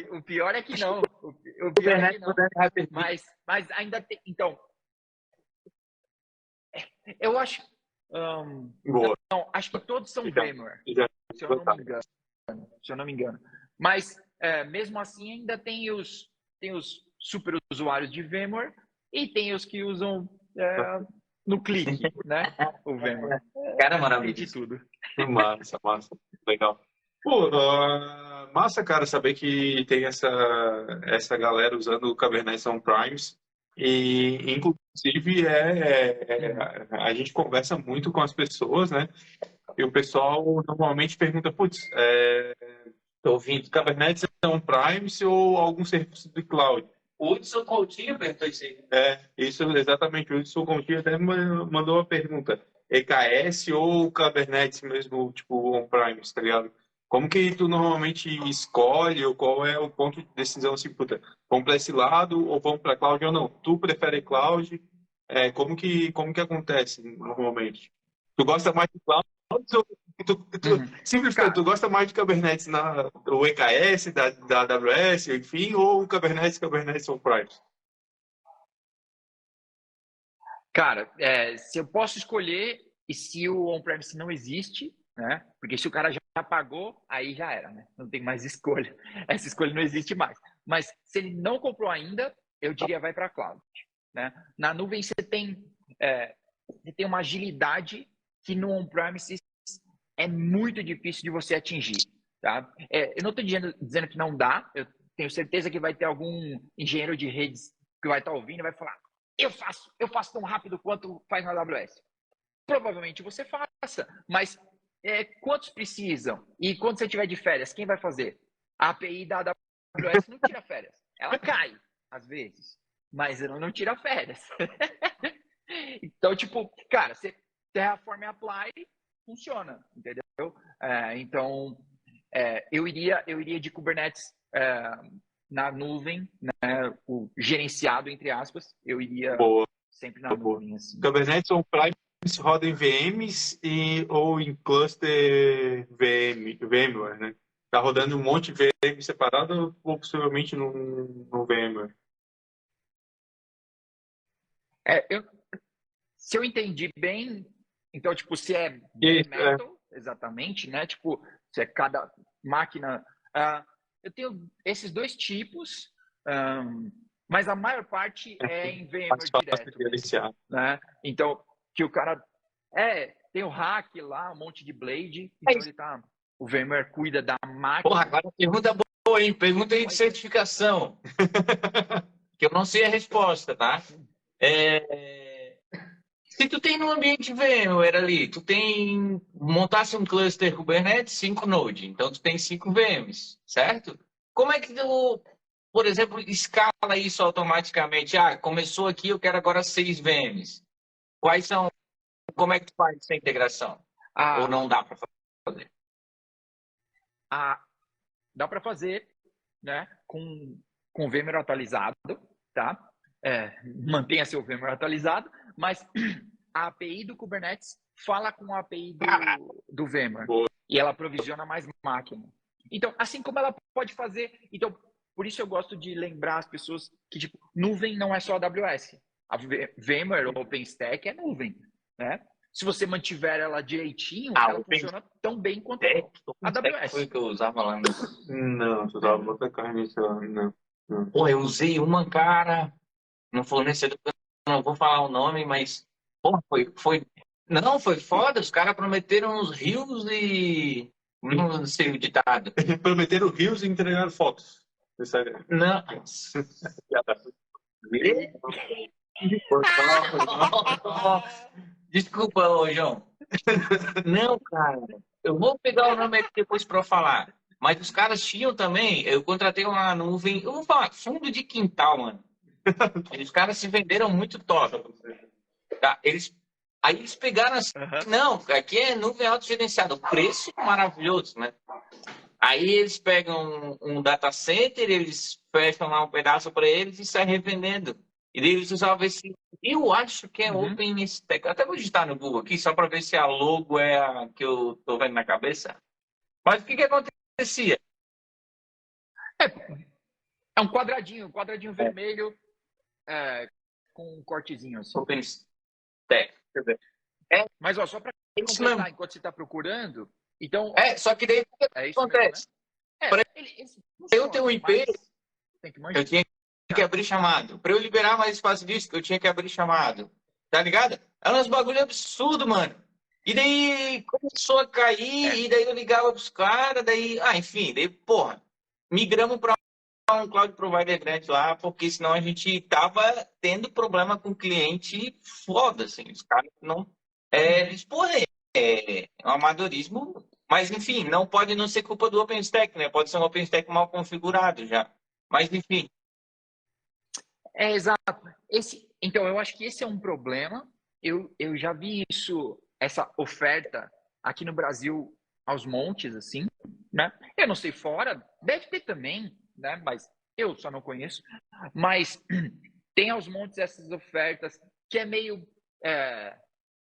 O pior é que não. O pior é que não. Mas ainda tem. Então, eu acho. Não, acho que todos são VMware, se eu não me engano. Mas, mesmo assim, ainda tem os super usuários de VMware e tem os que usam no clique, né? O VMware. Cara, maravilha. De tudo. Massa. Legal. Pô, massa, cara, saber que tem essa galera usando o Kubernetes on-primes. E, inclusive, a gente conversa muito com as pessoas, né? E o pessoal normalmente pergunta, putz, estou ouvindo Kubernetes on-primes ou algum serviço de cloud? O Hudson Coutinho perguntou isso aí. Isso exatamente. O Hudson Coutinho até mandou uma pergunta. EKS ou Kubernetes mesmo, tipo on-primes, tá ligado? Como que tu normalmente escolhe, ou qual é o ponto de decisão, assim, puta, vamos para esse lado ou vamos para cloud ou não? Tu prefere cloud? Como que acontece normalmente? Tu gosta mais de cloud ou simplesmente tu Cara, gosta mais de Kubernetes o EKS, da AWS, enfim, ou o Kubernetes on-prem? cara, se eu posso escolher e se o on-premise não existe, né? Porque se o cara já pagou, aí já era, né? Não tem mais escolha. Essa escolha não existe mais. Mas se ele não comprou ainda, eu diria vai para a cloud, né? Na nuvem você tem uma agilidade que no on-premise é muito difícil de você atingir, tá? Eu não estou dizendo que não dá. Eu tenho certeza que vai ter algum engenheiro de redes que vai estar ouvindo e vai falar: eu faço tão rápido quanto faz na AWS. Provavelmente você faça, mas quantos precisam? E quando você tiver de férias, quem vai fazer? A API da AWS não tira férias. Ela cai, às vezes, mas ela não tira férias. Então, tipo, cara, você Terraform e Apply funciona, entendeu? Então, eu iria de Kubernetes na nuvem, né, o gerenciado, entre aspas, eu iria Boa, sempre na boa. nuvem, assim. Kubernetes on-prem roda em VMs ou em cluster VMware, né? Tá rodando um monte de VM separado ou possivelmente no VMware? É, se eu entendi bem, então, tipo, se é bare Isso, metal, exatamente, né? Tipo, se é cada máquina. Eu tenho esses dois tipos, mas a maior parte é em mais VMware fácil de direto mesmo, gerenciar. né? Então, que o cara tem o hack lá, um monte de blade, então o VMware cuida da máquina. Porra, agora pergunta boa, hein? Pergunta aí de certificação. Que eu não sei a resposta, tá? Se tu tem no ambiente VMware ali, montasse um cluster Kubernetes, 5 nodes, então tu tem 5 VMs, certo? Como é que tu, por exemplo, escala isso automaticamente? Começou aqui, eu quero agora 6 VMs. Como é que tu faz essa integração? Ou não dá para fazer? Dá para fazer, né, com VMware atualizado, tá? Mantenha seu VMware atualizado, mas a API do Kubernetes fala com a API do VMware e ela provisiona mais máquina. Então, assim como ela pode fazer, então por isso eu gosto de lembrar as pessoas que tipo, nuvem não é só AWS. A VMware OpenStack é nuvem, né? Se você mantiver ela direitinho, ela funciona tão bem quanto a AWS. Foi o que eu usava lá no... Não, tu usava outra carne, não. Pô, eu usei uma, cara, no fornecedor, eu não vou falar o nome, mas pô, não, foi foda, os caras prometeram uns rios e não sei o ditado. Prometeram rios e entregaram fotos. Não. Desculpa, ô, João. Não, cara. Eu vou pegar o nome aqui depois para falar. Mas os caras tinham também. Eu contratei uma nuvem. Eu vou falar, fundo de quintal, mano. Os caras se venderam muito top. Tá? Aí eles pegaram assim. Não, aqui é nuvem autogerenciada. Preço maravilhoso, né? Aí eles pegam um data center, eles fecham lá um pedaço para eles e saem revendendo. E daí eles usavam esse. Eu acho que é OpenStack. Até vou digitar no Google aqui, só para ver se a logo é a que eu tô vendo na cabeça. Mas o que acontecia? É um quadradinho vermelho com um cortezinho assim. OpenStack. Mas ó, só para completar, enquanto você está procurando, então. Só que daí o que acontece? Mesmo, né? Para eu ter um IP, eu tinha que abrir chamado. Para eu liberar mais espaço disso, eu tinha que abrir chamado. Tá ligado? É uns bagulho absurdo, mano. E daí começou a cair, e daí eu ligava pros caras, enfim, daí, porra, migramos para um cloud provider grande lá, porque senão a gente tava tendo problema com cliente foda, assim, os caras não... é um amadorismo, mas enfim, não pode não ser culpa do OpenStack, né? Pode ser um OpenStack mal configurado já. Mas enfim. Exato. Então, eu acho que esse é um problema. Eu já vi essa oferta aqui no Brasil aos montes, assim, né? Eu não sei fora, deve ter também, né? Mas eu só não conheço. Mas tem aos montes essas ofertas que é meio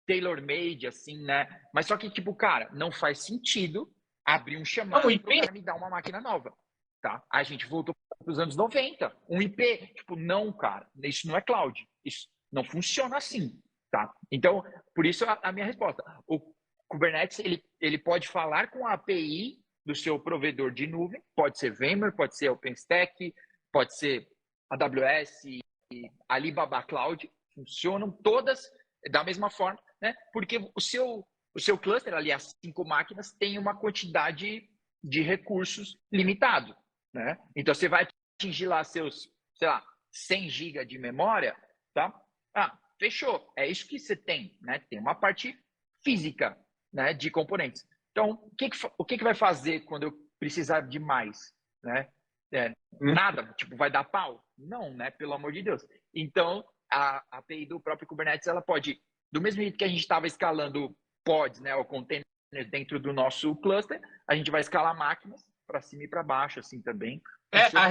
tailor-made, assim, né? Mas só que, tipo, cara, não faz sentido abrir um chamado para o cara me dar uma máquina nova, tá? A gente voltou para os anos 90. Um IP, tipo, não, cara, isso não é cloud. Isso não funciona assim, tá? Então, por isso a minha resposta. O Kubernetes, ele pode falar com a API do seu provedor de nuvem, pode ser VMware, pode ser OpenStack, pode ser AWS, Alibaba Cloud, funcionam todas da mesma forma, né? Porque o seu cluster, ali, as 5 máquinas, tem uma quantidade de recursos limitado, né? Então, você vai atingir lá seus, sei lá, 100 GB de memória, tá? Ah, fechou. É isso que você tem, né? Tem uma parte física, né, de componentes. Então, o que vai fazer quando eu precisar de mais, né? Nada, tipo, vai dar pau? Não, né? Pelo amor de Deus. Então, a API do próprio Kubernetes, ela pode, do mesmo jeito que a gente estava escalando pods, né, ou containers dentro do nosso cluster, a gente vai escalar máquinas para cima e para baixo, assim, também. A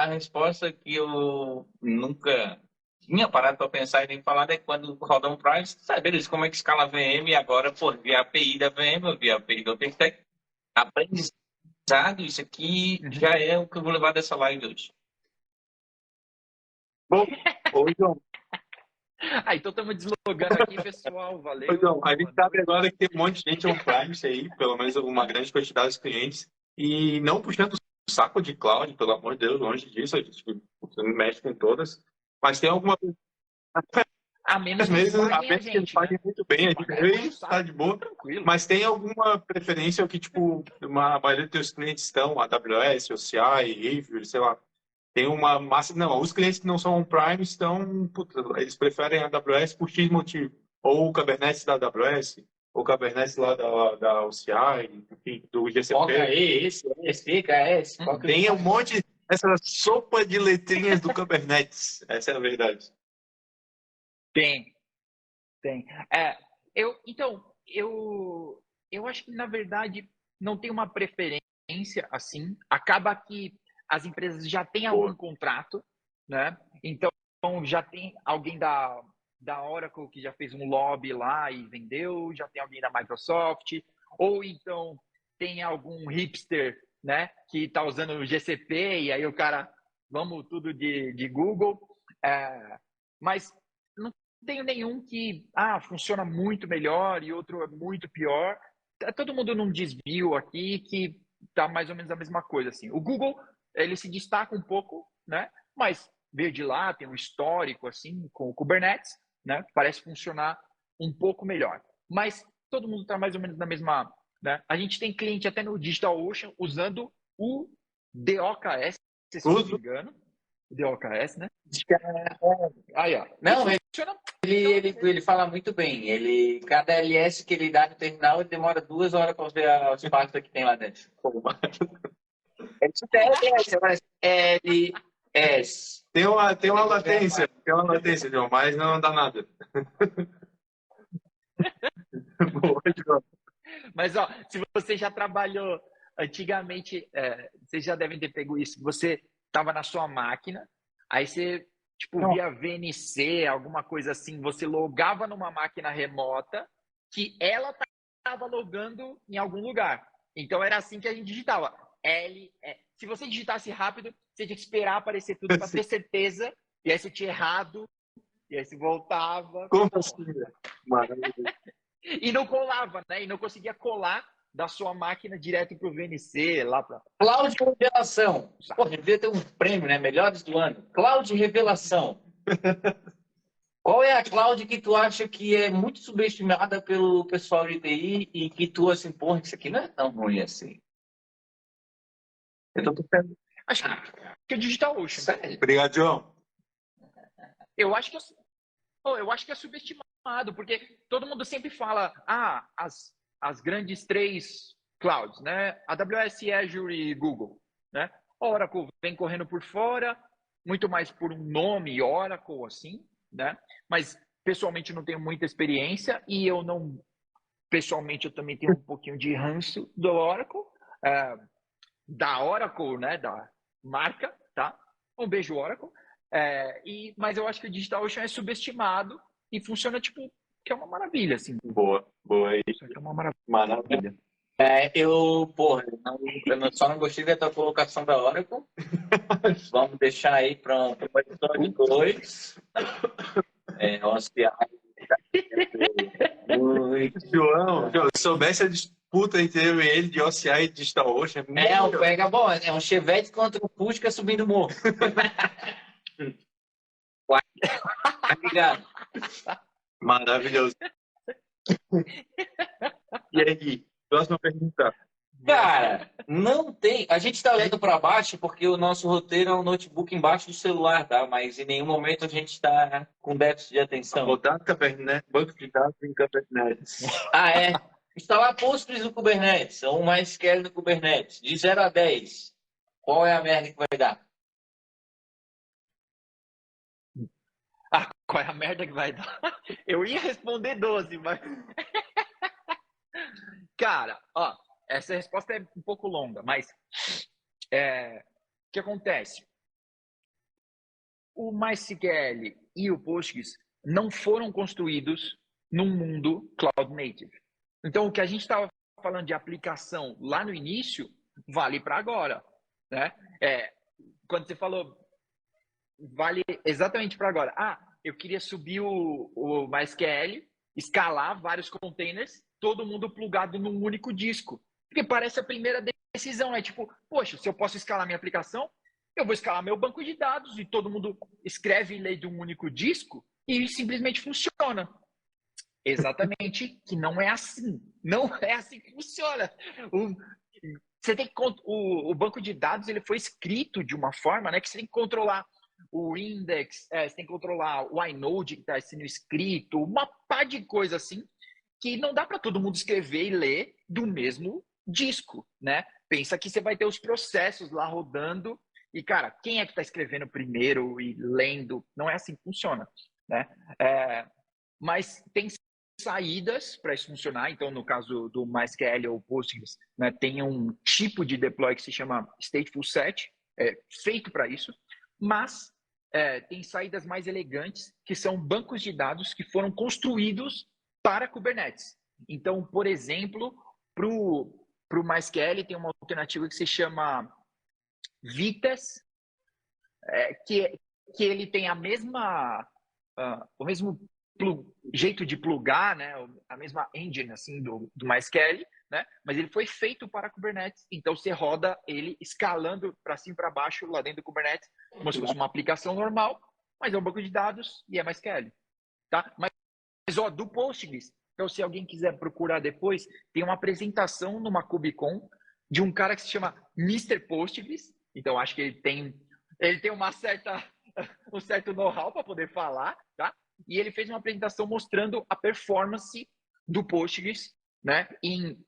resposta que eu nunca tinha parado para pensar e nem falar é quando roda um Price, sabe eles como é que escala a VM e agora, pô, via API da VM, via API do OpenStack, aprendizado, isso aqui já é o que eu vou levar dessa live hoje. Bom, João. Então estamos deslogando aqui, pessoal. Valeu. João, a gente sabe agora que tem um monte de gente on-premise aí, pelo menos uma grande quantidade de clientes, e não puxando o saco de cloud, pelo amor de Deus, longe disso, a gente mexe com todas, mas tem alguma... A menos Às vezes que eles paguem muito bem, a gente está de boa, tranquilo. Mas tem alguma preferência que, tipo, a maioria dos teus clientes estão, AWS, OCI, River, sei lá, tem uma massa... Não, os clientes que não são on-prime estão... Puta, eles preferem a AWS por X motivo. Ou o Kubernetes da AWS, ou o Kubernetes lá da OCI, enfim, do GCP. OKE, KS. Tem um monte... Essa sopa de letrinhas do Kubernetes. Essa é a verdade. Tem. Então, eu acho que, na verdade, não tem uma preferência assim. Acaba que as empresas já têm algum contrato, né? Então, já tem alguém da Oracle que já fez um lobby lá e vendeu, já tem alguém da Microsoft, ou então tem algum hipster, né, que está usando o GCP e aí o cara, vamos tudo de Google. Mas não tenho nenhum que funciona muito melhor e outro é muito pior. Todo mundo num desvio aqui que tá mais ou menos a mesma coisa, assim. O Google, ele se destaca um pouco, né? Mas veio de lá, tem um histórico, assim, com o Kubernetes, né? Parece funcionar um pouco melhor. Mas todo mundo está mais ou menos na mesma, né? A gente tem cliente até no DigitalOcean usando o DOKS, se não me engano. DOKS, né? Aí, ó. Não, ele fala muito bem. Cada LS que ele dá no terminal, ele demora 2 horas para ver as pastas que tem lá dentro. LS. Tem uma latência, João, mas não dá nada. Boa, João. Mas, ó, se você já trabalhou antigamente, vocês já devem ter pego isso. Você estava na sua máquina, aí você, tipo, via VNC, alguma coisa assim, você logava numa máquina remota que ela estava logando em algum lugar. Então, era assim que a gente digitava. Se você digitasse rápido, você tinha que esperar aparecer tudo para ter certeza, e aí você tinha errado, e aí você voltava. Como assim? E não colava, né? E não conseguia colar da sua máquina direto para o VNC, lá para... Cloud Revelação. Pô, devia ter um prêmio, né? Melhores do ano. Cloud Revelação. Qual é a cloud que tu acha que é muito subestimada pelo pessoal de TI e que tu, assim, porra, isso aqui não é tão ruim assim? Eu tô pensando. Acho que é DigitalOcean. Sério? Obrigado, João. Eu acho que é subestimado, porque todo mundo sempre fala, as grandes 3 clouds, né? AWS, Azure e Google, né? Oracle vem correndo por fora, muito mais por um nome, Oracle, assim, né? Mas, pessoalmente, não tenho muita experiência e pessoalmente, eu também tenho um pouquinho de ranço do Oracle. da Oracle, né, da marca, tá? Um beijo, Oracle. Mas eu acho que o DigitalOcean é subestimado e funciona, tipo, que é uma maravilha, assim. Boa aí. Isso aqui é uma maravilha. Maravilha. Só não gostei da tua colocação da Oracle. Vamos deixar aí para o episódio 2. João, se soubesse a disputa entre eu e ele de OCI e DigitalOcean... É um Chevette contra o Fusca subindo o morro. Obrigado. Maravilhoso. E aí, próxima pergunta. Cara, não tem. A gente está olhando para baixo porque o nosso roteiro é um notebook embaixo do celular, tá? Mas em nenhum momento a gente está com déficit de atenção. Rodar Kubernetes, banco de dados em Kubernetes. Instalar Postgres no Kubernetes ou MySQL no Kubernetes. De 0 a 10, qual é a merda que vai dar? Qual é a merda que vai dar? Eu ia responder 12, mas... Cara, essa resposta é um pouco longa, mas o que acontece? O MySQL e o Postgres não foram construídos num mundo cloud native. Então, o que a gente estava falando de aplicação lá no início, vale para agora, né? Quando você falou, vale exatamente para agora. Eu queria subir o MySQL, escalar vários containers, todo mundo plugado num único disco. Porque parece a primeira decisão, né? Tipo, poxa, se eu posso escalar minha aplicação, eu vou escalar meu banco de dados e todo mundo escreve e lê de um único disco e simplesmente funciona. Exatamente, que não é assim. Não é assim que funciona. O banco de dados ele foi escrito de uma forma, né, que você tem que controlar o index, você tem que controlar o inode que está sendo escrito, uma pá de coisa assim, que não dá para todo mundo escrever e ler do mesmo disco, né? Pensa que você vai ter os processos lá rodando e, cara, quem é que está escrevendo primeiro e lendo? Não é assim que funciona, né? Mas tem saídas para isso funcionar. Então, no caso do MySQL ou Postgres, né, tem um tipo de deploy que se chama Stateful Set, feito para isso, mas tem saídas mais elegantes, que são bancos de dados que foram construídos para Kubernetes. Então, por exemplo, para o MySQL tem uma alternativa que se chama Vitess, que ele tem o mesmo jeito de plugar, né, a mesma engine assim, do MySQL, né, mas ele foi feito para Kubernetes, então você roda ele escalando para cima e para baixo lá dentro do Kubernetes, como se fosse uma aplicação normal, mas é um banco de dados e é MySQL. Tá? Mas do Postgres, então se alguém quiser procurar depois, tem uma apresentação numa KubeCon de um cara que se chama Mr. Postgres, então acho que ele tem um certo know-how para poder falar, tá? E ele fez uma apresentação mostrando a performance do Postgres, né,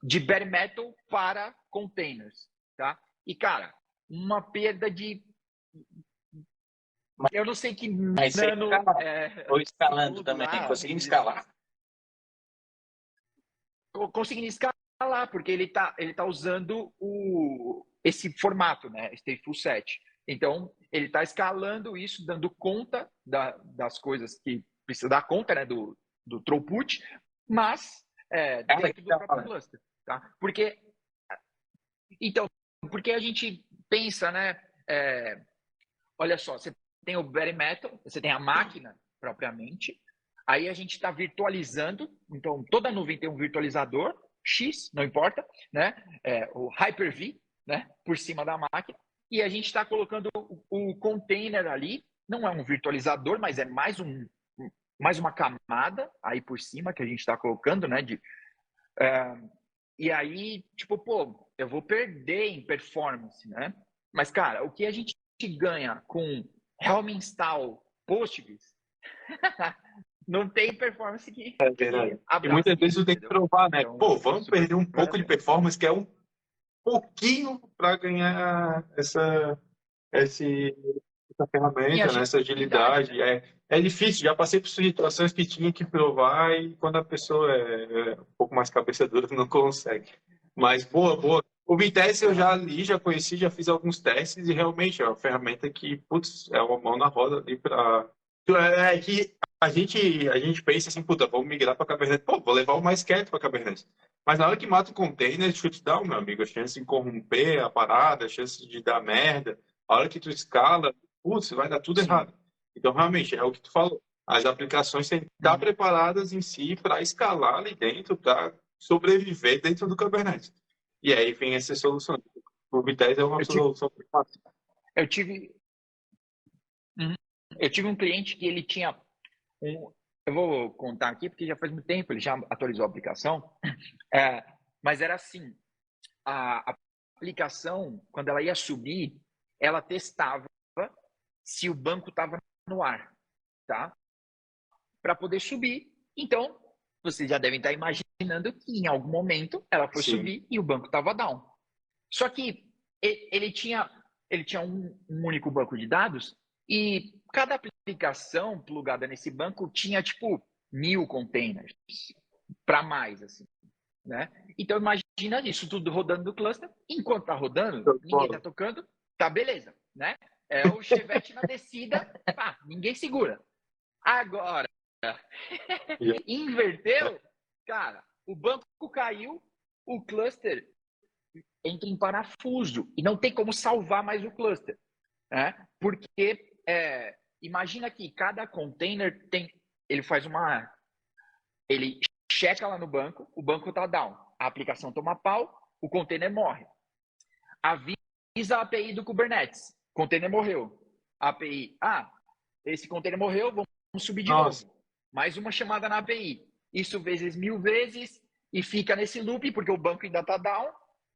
de bare metal para containers, tá? E, cara, uma perda de... Eu não sei que nano... Ou escalando também, conseguindo escalar. Conseguindo escalar, porque ele tá usando esse formato, né, Stateful Set. Então, ele está escalando isso, dando conta das coisas que precisa dar conta, né, do throughput, mas dentro do próprio cluster. Tá? Porque a gente pensa, né, olha só, você tem o bare metal, você tem a máquina propriamente, aí a gente está virtualizando, então toda nuvem tem um virtualizador, X, não importa, né, o Hyper-V, né, por cima da máquina, e a gente está colocando o container ali, não é um virtualizador, mas é mais uma camada aí por cima que a gente está colocando, né? E aí, tipo, eu vou perder em performance, né? Mas, cara, o que a gente ganha com Helm install Postgres não tem performance que verdade. E muitas vezes você tem que provar, né? Então, vamos perder um pouco de performance, que é um pouquinho para ganhar essa ferramenta, né? Essa agilidade. Né? É difícil, já passei por situações que tinha que provar e quando a pessoa é um pouco mais cabeça dura, não consegue. Mas boa O Vitesse eu já li, já conheci, já fiz alguns testes e realmente é uma ferramenta que, putz, é uma mão na roda ali para. É que a gente pensa assim, puta, vamos migrar para Kubernetes. Pô, vou levar o mais quieto para Kubernetes. Mas na hora que mata o container, shutdown, meu amigo, a chance de corromper a parada, a chance de dar merda, a hora que tu escala, putz, vai dar tudo errado. Então, realmente, é o que tu falou. As aplicações têm que estar preparadas em si para escalar ali dentro, para sobreviver dentro do Kubernetes. E aí vem essa solução. O Vitesse é uma solução fácil. Eu tive um cliente que ele tinha eu vou contar aqui porque já faz muito tempo, ele já atualizou a aplicação, mas era assim, a aplicação, quando ela ia subir, ela testava se o banco estava no ar, tá? Para poder subir. Então, vocês já devem estar imaginando que em algum momento ela foi subir e o banco estava down. Só que ele tinha um único banco de dados e cada aplicação plugada nesse banco tinha tipo 1000 containers para mais, assim, né? Então imagina isso tudo rodando no cluster, enquanto tá rodando, ninguém tá tocando, tá beleza, né? É o chevette na descida, pá, ninguém segura. Agora, inverteu, cara, o banco caiu, o cluster entra em parafuso e não tem como salvar mais o cluster, né? Porque imagina que cada container ele checa lá no banco, o banco tá down, a aplicação toma pau, o container morre. Avisa a API do Kubernetes, o container morreu. A API, esse container morreu, vamos subir de novo. Mais uma chamada na API. Isso vezes 1000 vezes e fica nesse loop, porque o banco ainda tá down,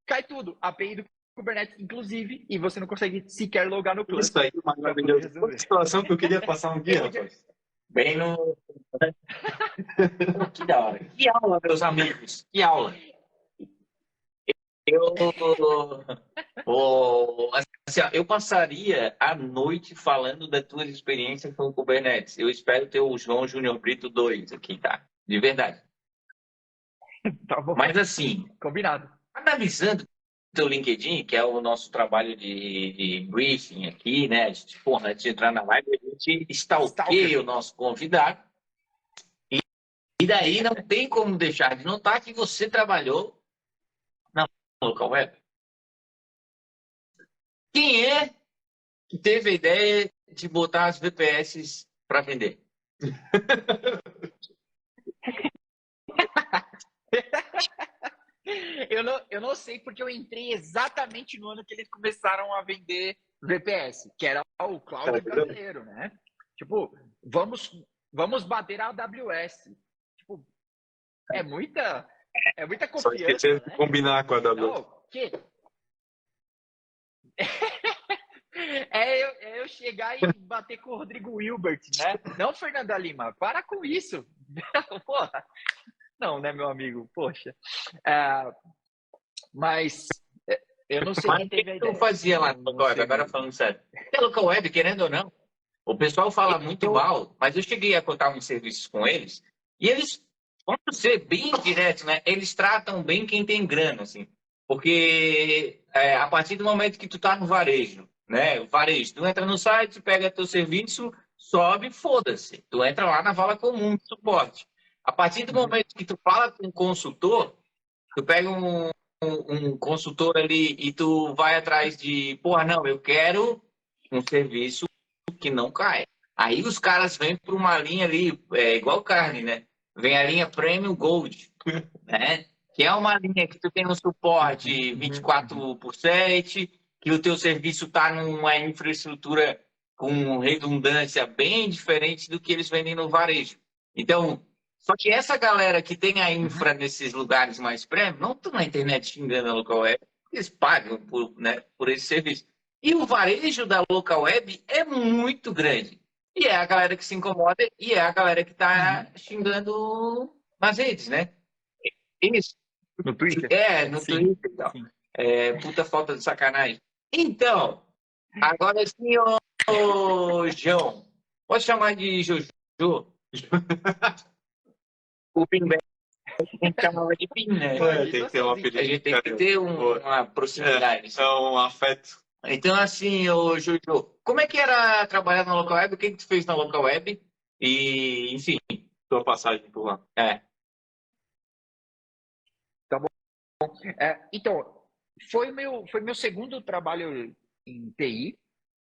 cai tudo. A API do Kubernetes, inclusive, e você não consegue sequer logar no cluster. Isso aí, maravilhoso. Uma situação que eu queria passar um dia, rapaz. Bem no... Que da hora. Que aula, meus amigos. Que aula. Eu passaria a noite falando das tuas experiências com o Kubernetes. Eu espero ter o João Júnior Brito 2 aqui, tá? De verdade. Tá bom. Mas assim... Combinado. Analisando o teu LinkedIn, que é o nosso trabalho de briefing aqui, né? Antes de entrar na live, a gente stalkeia o nosso convidado. E daí não tem como deixar de notar que você trabalhou na local web. Quem é que teve a ideia de botar as VPS para vender? Eu não sei porque eu entrei exatamente no ano que eles começaram a vender VPS, que era o cloud brasileiro, né? Tipo, vamos bater a AWS. Tipo, é muita confiança. Só esquecer de combinar com a AWS. Não, que? Eu chegar e bater com o Rodrigo Hilbert, né? Não, Fernanda Lima, para com isso. Porra. Não, né, meu amigo? Poxa. Mas eu não sei quem teve a ideia. Eu fazia lá no local web, agora falando sério. Pelo local web, querendo ou não, o pessoal fala muito mal, mas eu cheguei a contar uns serviços com eles, e eles, vamos ser bem diretos, né? Eles tratam bem quem tem grana, assim. Porque a partir do momento que tu tá no varejo, né? O varejo, tu entra no site, pega teu serviço, sobe, foda-se. Tu entra lá na vala comum de suporte. A partir do momento que tu fala com um consultor, tu pega um consultor ali e tu vai atrás de, porra, não, eu quero um serviço que não cai. Aí os caras vêm para uma linha ali, igual carne, né? Vem a linha Premium Gold, né? Que é uma linha que tu tem um suporte 24/7, que o teu serviço está numa infraestrutura com redundância bem diferente do que eles vendem no varejo. Então, só que essa galera que tem a infra nesses lugares mais premium, não estão na internet xingando a local web, eles pagam por esse serviço. E o varejo da local web é muito grande. E é a galera que se incomoda e é a galera que está xingando nas redes, né? Isso. No Twitter? No Twitter e tal. Puta falta de sacanagem. Então, agora sim, ô João. Pode chamar de Jojo? O Pimbé gente chamava de PIN, né? Tem que ter um apelido. A gente tem que ter uma proximidade. É um afeto. Então, assim, ô Jojo, como é que era trabalhar na Local Web? O que que tu fez na Local Web? E, enfim. Tua passagem por lá. Então, foi meu segundo trabalho em TI,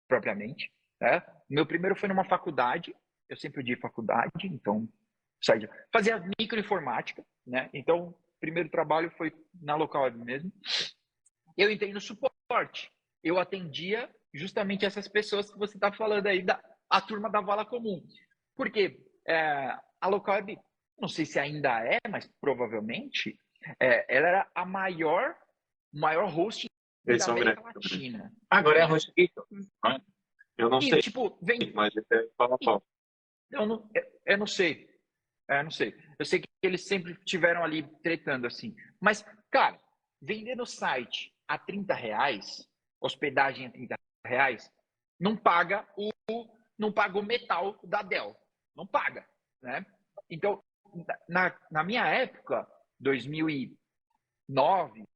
propriamente. Né? Meu primeiro foi numa faculdade. Eu sempre odiei faculdade, então fazia microinformática, né? Então, o primeiro trabalho foi na Local Web mesmo. Eu entrei no suporte. Eu atendia justamente essas pessoas que você está falando aí, a turma da vala comum. Porque a Local Web, não sei se ainda é, mas provavelmente, ela era a maior host da América Latina. Agora é a host. Eu não sei, tipo, mas é pau. Eu não sei. Eu sei que eles sempre tiveram ali tretando assim. Mas, cara, vender no site a R$30, hospedagem a R$30, não paga o metal da Dell. Não paga, né? Então, na minha época, 2009,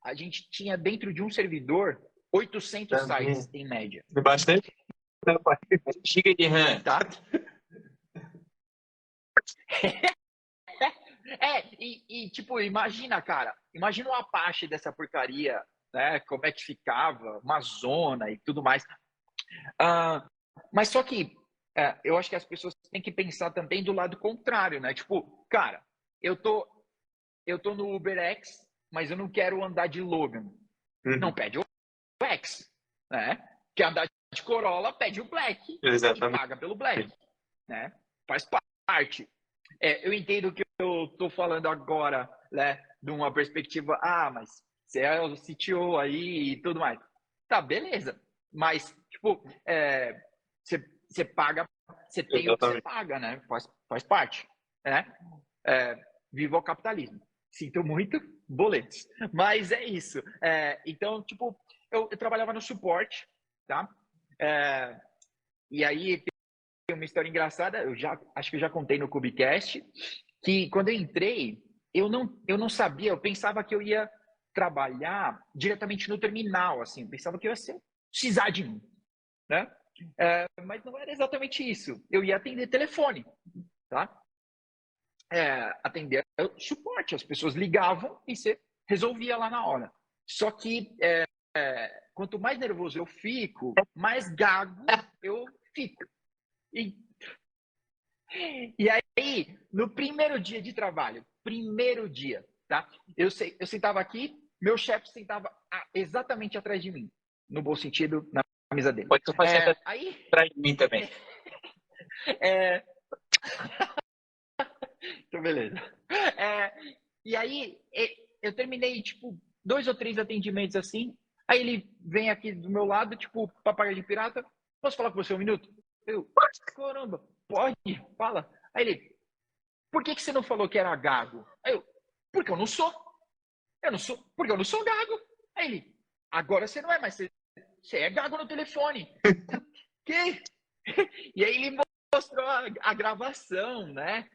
a gente tinha dentro de um servidor 800 sites em média. Bastante? Giga de RAM. Tá? Tipo, imagina, cara. Imagina o Apache dessa porcaria, né? Como é que ficava, uma zona e tudo mais. Mas só que eu acho que as pessoas têm que pensar também do lado contrário, né? Tipo, cara, eu tô no UberX, mas eu não quero andar de Logan. Não pede o X, né? Quer andar de Corolla, pede o Black. Exatamente. E paga pelo Black, né? Faz parte. Eu entendo que eu tô falando agora, né, de uma perspectiva, mas você é o CTO aí e tudo mais. Tá, beleza. Mas, tipo, você paga, você tem o que você paga, né? Faz parte, né? Viva o capitalismo. Sinto muito, boletos. Mas é isso. Então, tipo, eu trabalhava no suporte, tá? E aí tem uma história engraçada, acho que eu já contei no Cubicast, que quando eu entrei, eu não sabia, eu pensava que eu ia trabalhar diretamente no terminal, assim, eu pensava que eu ia ser sysadmin, né? Mas não era exatamente isso. Eu ia atender telefone, tá? Atender suporte, as pessoas ligavam e você resolvia lá na hora. Só que quanto mais nervoso eu fico, mais gago eu fico. E aí, no primeiro dia de trabalho, tá? Eu sentava aqui, meu chefe sentava exatamente atrás de mim, no bom sentido, na mesa dele. Pode tu fazer atrás de mim também. Então, beleza. E aí, eu terminei, tipo, 2 ou 3 atendimentos assim. Aí ele vem aqui do meu lado, tipo, papagaio de pirata. Posso falar com você um minuto? Eu, caramba, pode, fala. Aí ele, por que você não falou que era gago? Aí eu, porque eu não sou. Porque eu não sou gago. Aí ele, agora você não é, mas você é gago no telefone. Que? E aí ele mostrou a gravação, né?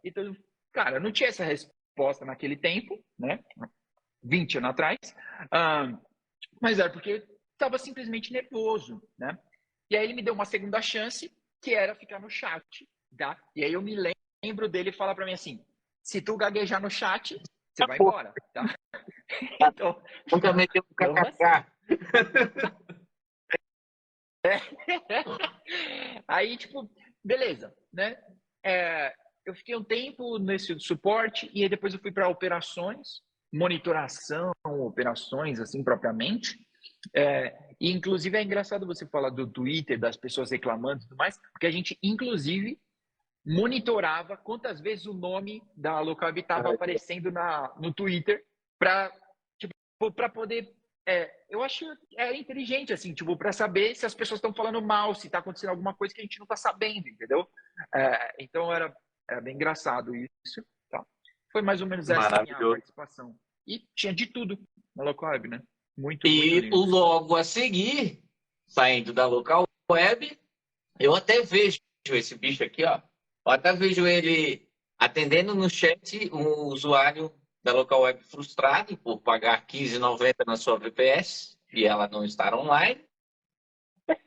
Então, cara, eu não tinha essa resposta naquele tempo, né? 20 anos atrás. Mas era porque eu estava simplesmente nervoso, né? E aí ele me deu uma segunda chance, que era ficar no chat, tá? E aí eu me lembro dele falar para mim assim, se tu gaguejar no chat, você vai embora, tá? Então, nunca meteu um kkk. Aí, tipo, beleza, né? Eu fiquei um tempo nesse suporte e aí depois eu fui para operações, monitoração, operações, assim, propriamente. E, inclusive, é engraçado você falar do Twitter, das pessoas reclamando e tudo mais, porque a gente, inclusive, monitorava quantas vezes o nome da Local estava aparecendo no Twitter para poder... eu acho inteligente, assim, tipo, para saber se as pessoas estão falando mal, se está acontecendo alguma coisa que a gente não está sabendo, entendeu? Então, era bem engraçado isso, tá? Foi mais ou menos essa a minha participação. E tinha de tudo na Local Web, né? Muito logo a seguir, saindo da Local Web, eu até vejo esse bicho aqui, ó. Eu até vejo ele Atendendo no chat um usuário da local web frustrado por pagar R$15,90 na sua VPS e ela não estar online.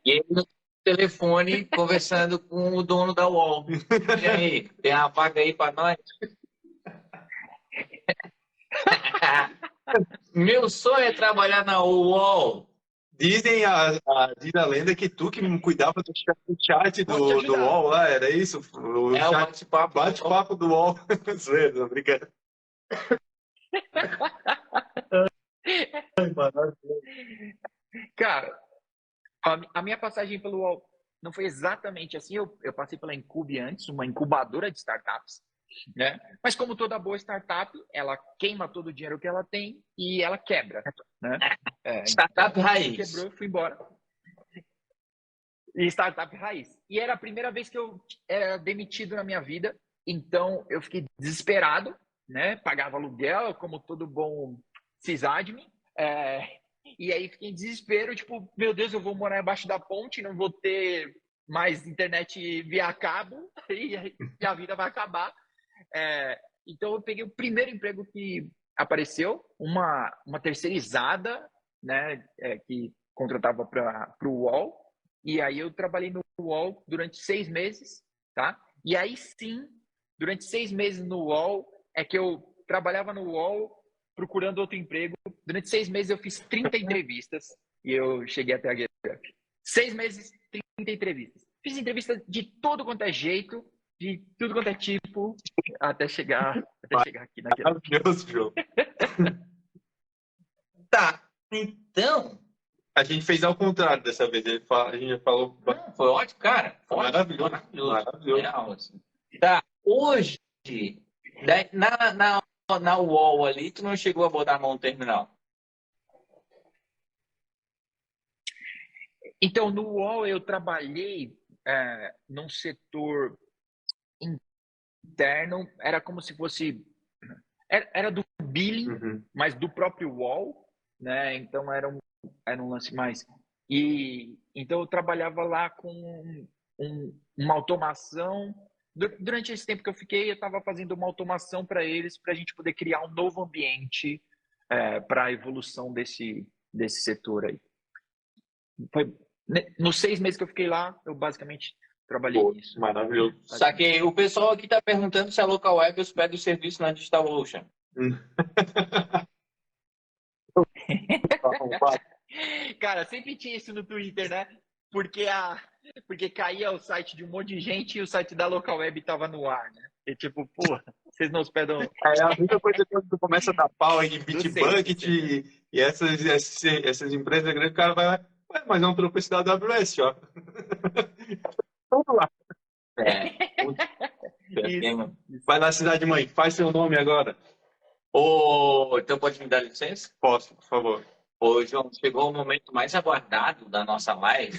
E ele no telefone conversando com o dono da UOL. E aí, tem uma vaga aí para nós? Meu sonho é trabalhar na UOL. Diz a lenda que tu que cuidava do chat do UOL lá, era isso? O bate-papo. Bate-papo do UOL. Zoeira, obrigado. Cara, a minha passagem pelo UOL não foi exatamente assim. Eu passei pela Incube antes, uma incubadora de startups, né? Mas como toda boa startup, ela queima todo o dinheiro que ela tem e ela quebra, né? Startup raiz. Quebrou, fui embora. E startup raiz. E era a primeira vez que eu era demitido na minha vida, então eu fiquei desesperado, né? Pagava aluguel, como todo bom sysadmin. E aí fiquei em desespero, tipo, meu Deus, eu vou morar embaixo da ponte, não vou ter mais internet via cabo e a vida vai acabar. Então eu peguei o primeiro emprego que apareceu, uma terceirizada, né, que contratava para o UOL, e aí eu trabalhei no UOL durante 6 meses, tá? E aí sim, durante 6 meses no UOL, é que eu trabalhava no UOL procurando outro emprego. Durante 6 meses eu fiz 30 entrevistas e eu cheguei até a GetUp. 6 meses, 30 entrevistas. Fiz entrevista de todo quanto é jeito, de tudo quanto é tipo, até chegar aqui na GetUp. Maravilhoso, João. Tá, então... A gente fez ao contrário dessa vez. A gente falou... Foi ótimo, cara. Maravilhoso. Real, assim. Tá, hoje, na UOL ali, tu não chegou a botar a mão no terminal? Então, no UOL eu trabalhei num setor interno, era como se fosse... Era do billing, mas do próprio UOL, né? Então era um lance mais... E então eu trabalhava lá com uma automação. Durante esse tempo que eu fiquei, eu estava fazendo uma automação para eles, para a gente poder criar um novo ambiente para a evolução desse setor aí. Nos 6 meses que eu fiquei lá, eu basicamente trabalhei nisso. Maravilhoso. Saquei. O pessoal aqui está perguntando se a Local Web hospeda o serviço na DigitalOcean. Cara, sempre tinha isso no Twitter, né? Porque caía o site de um monte de gente e o site da Local Web tava no ar, né? E tipo, porra, vocês não hospedam... A única coisa que tu começa a dar pau em Bitbucket e essas empresas grandes, o cara vai lá, mas é um tropeço da AWS, ó. Vamos lá. Vai na cidade, mãe, faz seu nome agora. Então pode me dar licença? Posso, por favor. Ô, João, chegou o momento mais aguardado da nossa live,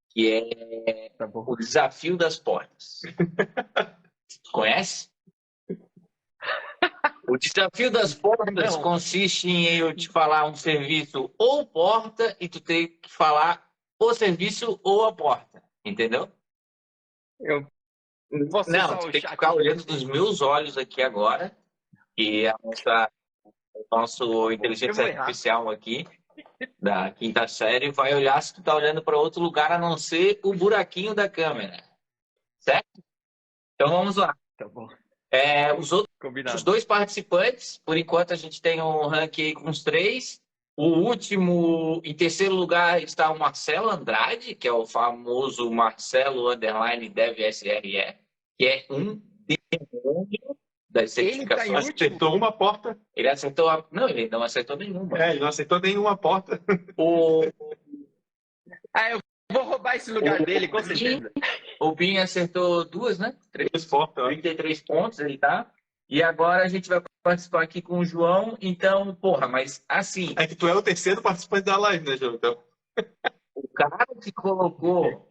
que é o desafio das portas. Conhece? O desafio das portas consiste em eu te falar um serviço ou porta e tu ter que falar o serviço ou a porta. Entendeu? Não, tu tem que ficar olhando nos meus olhos aqui agora, que é o nosso inteligência artificial aqui, da quinta série, vai olhar se tu tá olhando para outro lugar a não ser o buraquinho da câmera. Certo? Então vamos lá. Tá bom. Os 2 participantes, por enquanto a gente tem um ranking aí com os 3. O último, em terceiro lugar, está o Marcelo Andrade, que é o famoso Marcelo _ Dev SRE, que é um demônio das certificações. Ele acertou uma porta. Ele acertou Não, ele não acertou nenhuma. Ele não acertou nenhuma porta. Eu vou roubar esse lugar dele, com certeza. O Binho acertou 2, né? 3 portas. 33 pontos ele tá. E agora a gente vai participar aqui com o João. Então, porra, mas assim... É que tu é o terceiro participante da live, né, João? Então... O cara que colocou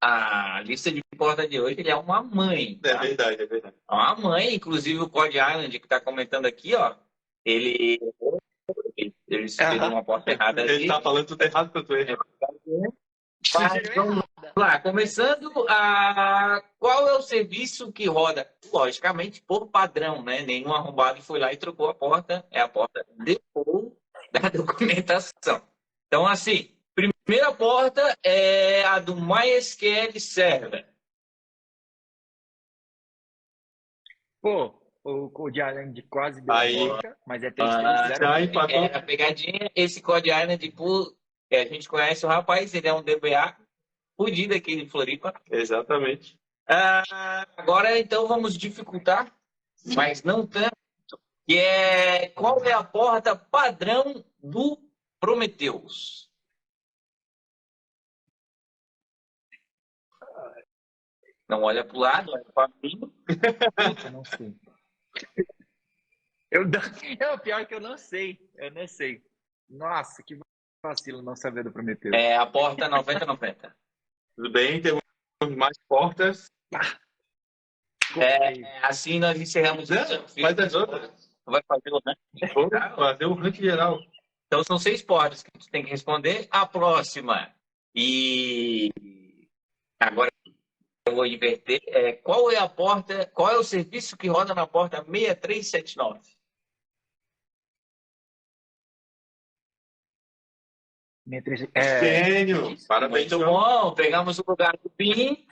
a lista de porta de hoje, ele é uma mãe. Tá? É verdade. É uma mãe, inclusive o Code Island, que está comentando aqui, ó, ele fez uma porta errada ali. Ele tá falando tudo errado pra tu. lá, começando, qual é o serviço que roda? Logicamente, por padrão, né? Nenhum arrombado foi lá e trocou a porta. É a porta default da documentação. Então, assim, primeira porta é a do MySQL Server. Pô, o Code Island quase deu Aí. zica, mas é 330. Empatou. É a pegadinha. Esse Code Island, a gente conhece o rapaz, ele é um DBA fudido aqui em Floripa. Exatamente. Agora, então, vamos dificultar, mas não tanto, que é qual é a porta padrão do Prometheus? Não olha para o lado, olha para mim. Puta, não sei. O pior é que eu não sei. Eu não sei. Nossa, que vacilo não saber do Prometheus. É a porta 9090. Tudo bem, temos mais portas. Assim nós encerramos o desafio. Faz as outras. Vai fazer o ranking? Vamos fazer o ranking geral. Então são 6 portas que tu tem que responder. A próxima. E agora eu vou inverter. Qual é a porta? Qual é o serviço que roda na porta 6379? Gênio! Parabéns, Muito João. bom. Pegamos o lugar do PIN.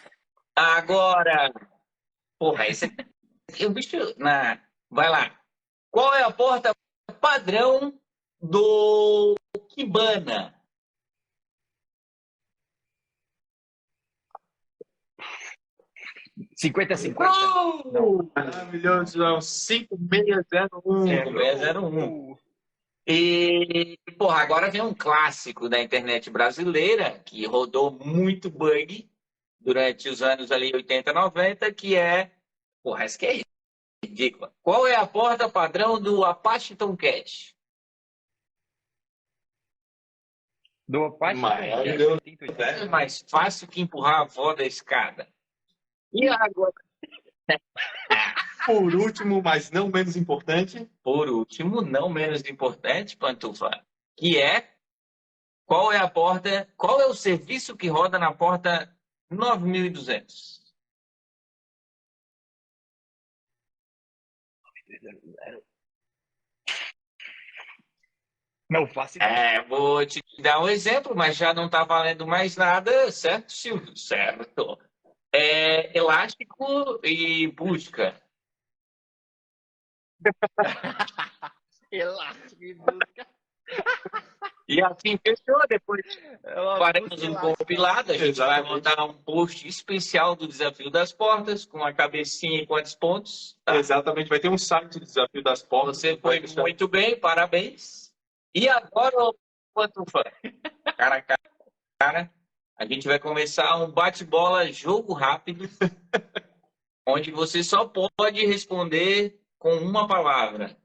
Agora, porra, esse o bicho vai lá. Qual é a porta padrão do Kibana? Maravilhoso, João. 5601. 5601. E, porra, agora vem um clássico da internet brasileira que rodou muito bug durante os anos ali 80, 90, que é... Porra, essa que é ridícula. Qual é a porta padrão do Apache Tomcat? Do Apache Maravilhoso. É mais fácil que empurrar a avó da escada. E agora? Por último, mas não menos importante. Por último, não menos importante, Pantufa, que é qual é a porta, qual é o serviço que roda na porta 9200? Não faço ideia. Vou te dar um exemplo, mas já não está valendo mais nada, certo, Silvio? Certo. Elástico e busca. Elástico e busca. E assim fechou, depois faremos um compilado, a gente vai montar um post especial do Desafio das Portas, com a cabecinha e quantos pontos. Tá? Exatamente, vai ter um site do Desafio das Portas. Você foi muito bem, parabéns. E agora, Pantufa, cara a cara, a gente vai começar um bate-bola jogo rápido, onde você só pode responder com uma palavra.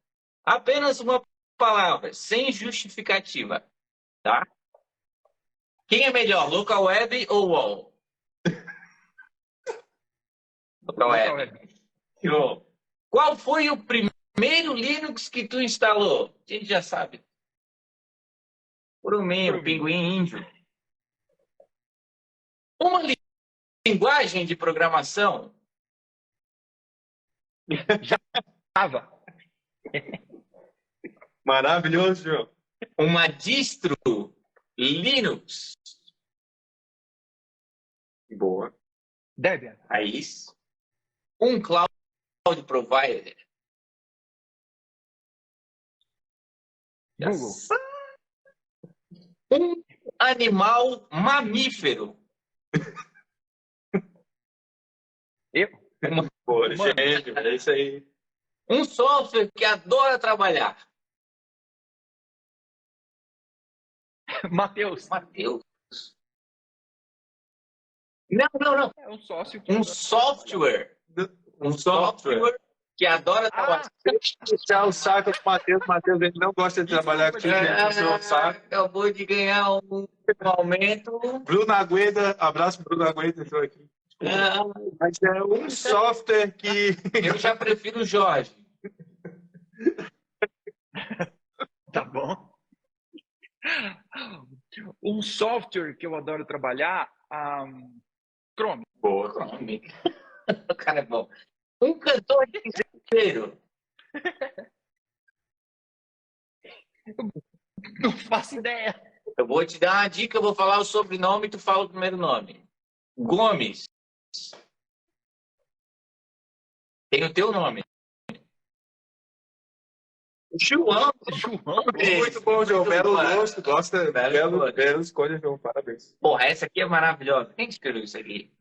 Apenas uma palavra, sem justificativa. Tá? Quem é melhor, local web ou wall? Local web. Qual foi o primeiro Linux que tu instalou? A gente já sabe. Por mim, o pinguim índio. Uma linguagem de programação? Java. Maravilhoso, João. Uma distro Linux? Boa. Debian. Raiz. Um cloud provider? Google. Um animal mamífero? Eu? Boa, gênio, é isso aí. Um software que adora trabalhar? Matheus. Não. É um sócio. Um software. Um software que adora trabalhar. Puxar o saco do Matheus. Matheus, ele não gosta de trabalhar aqui. Acabou de ganhar um aumento. Bruno Agueda, abraço, Bruno Agueda, entrou aqui. Mas é um software que... Eu já prefiro o Jorge. Tá bom. Um software que eu adoro trabalhar, Chrome. Boa. Chrome. O cara é bom. Um cantor brasileiro. Não faço ideia. Eu vou te dar uma dica, eu vou falar o sobrenome e tu fala o primeiro nome. Gomes. Tem o teu nome. João. Muito bom, João. Belo gosto. Gosta. Belo escolha, João. Parabéns. Porra, essa aqui é maravilhosa. Quem escreveu isso aqui?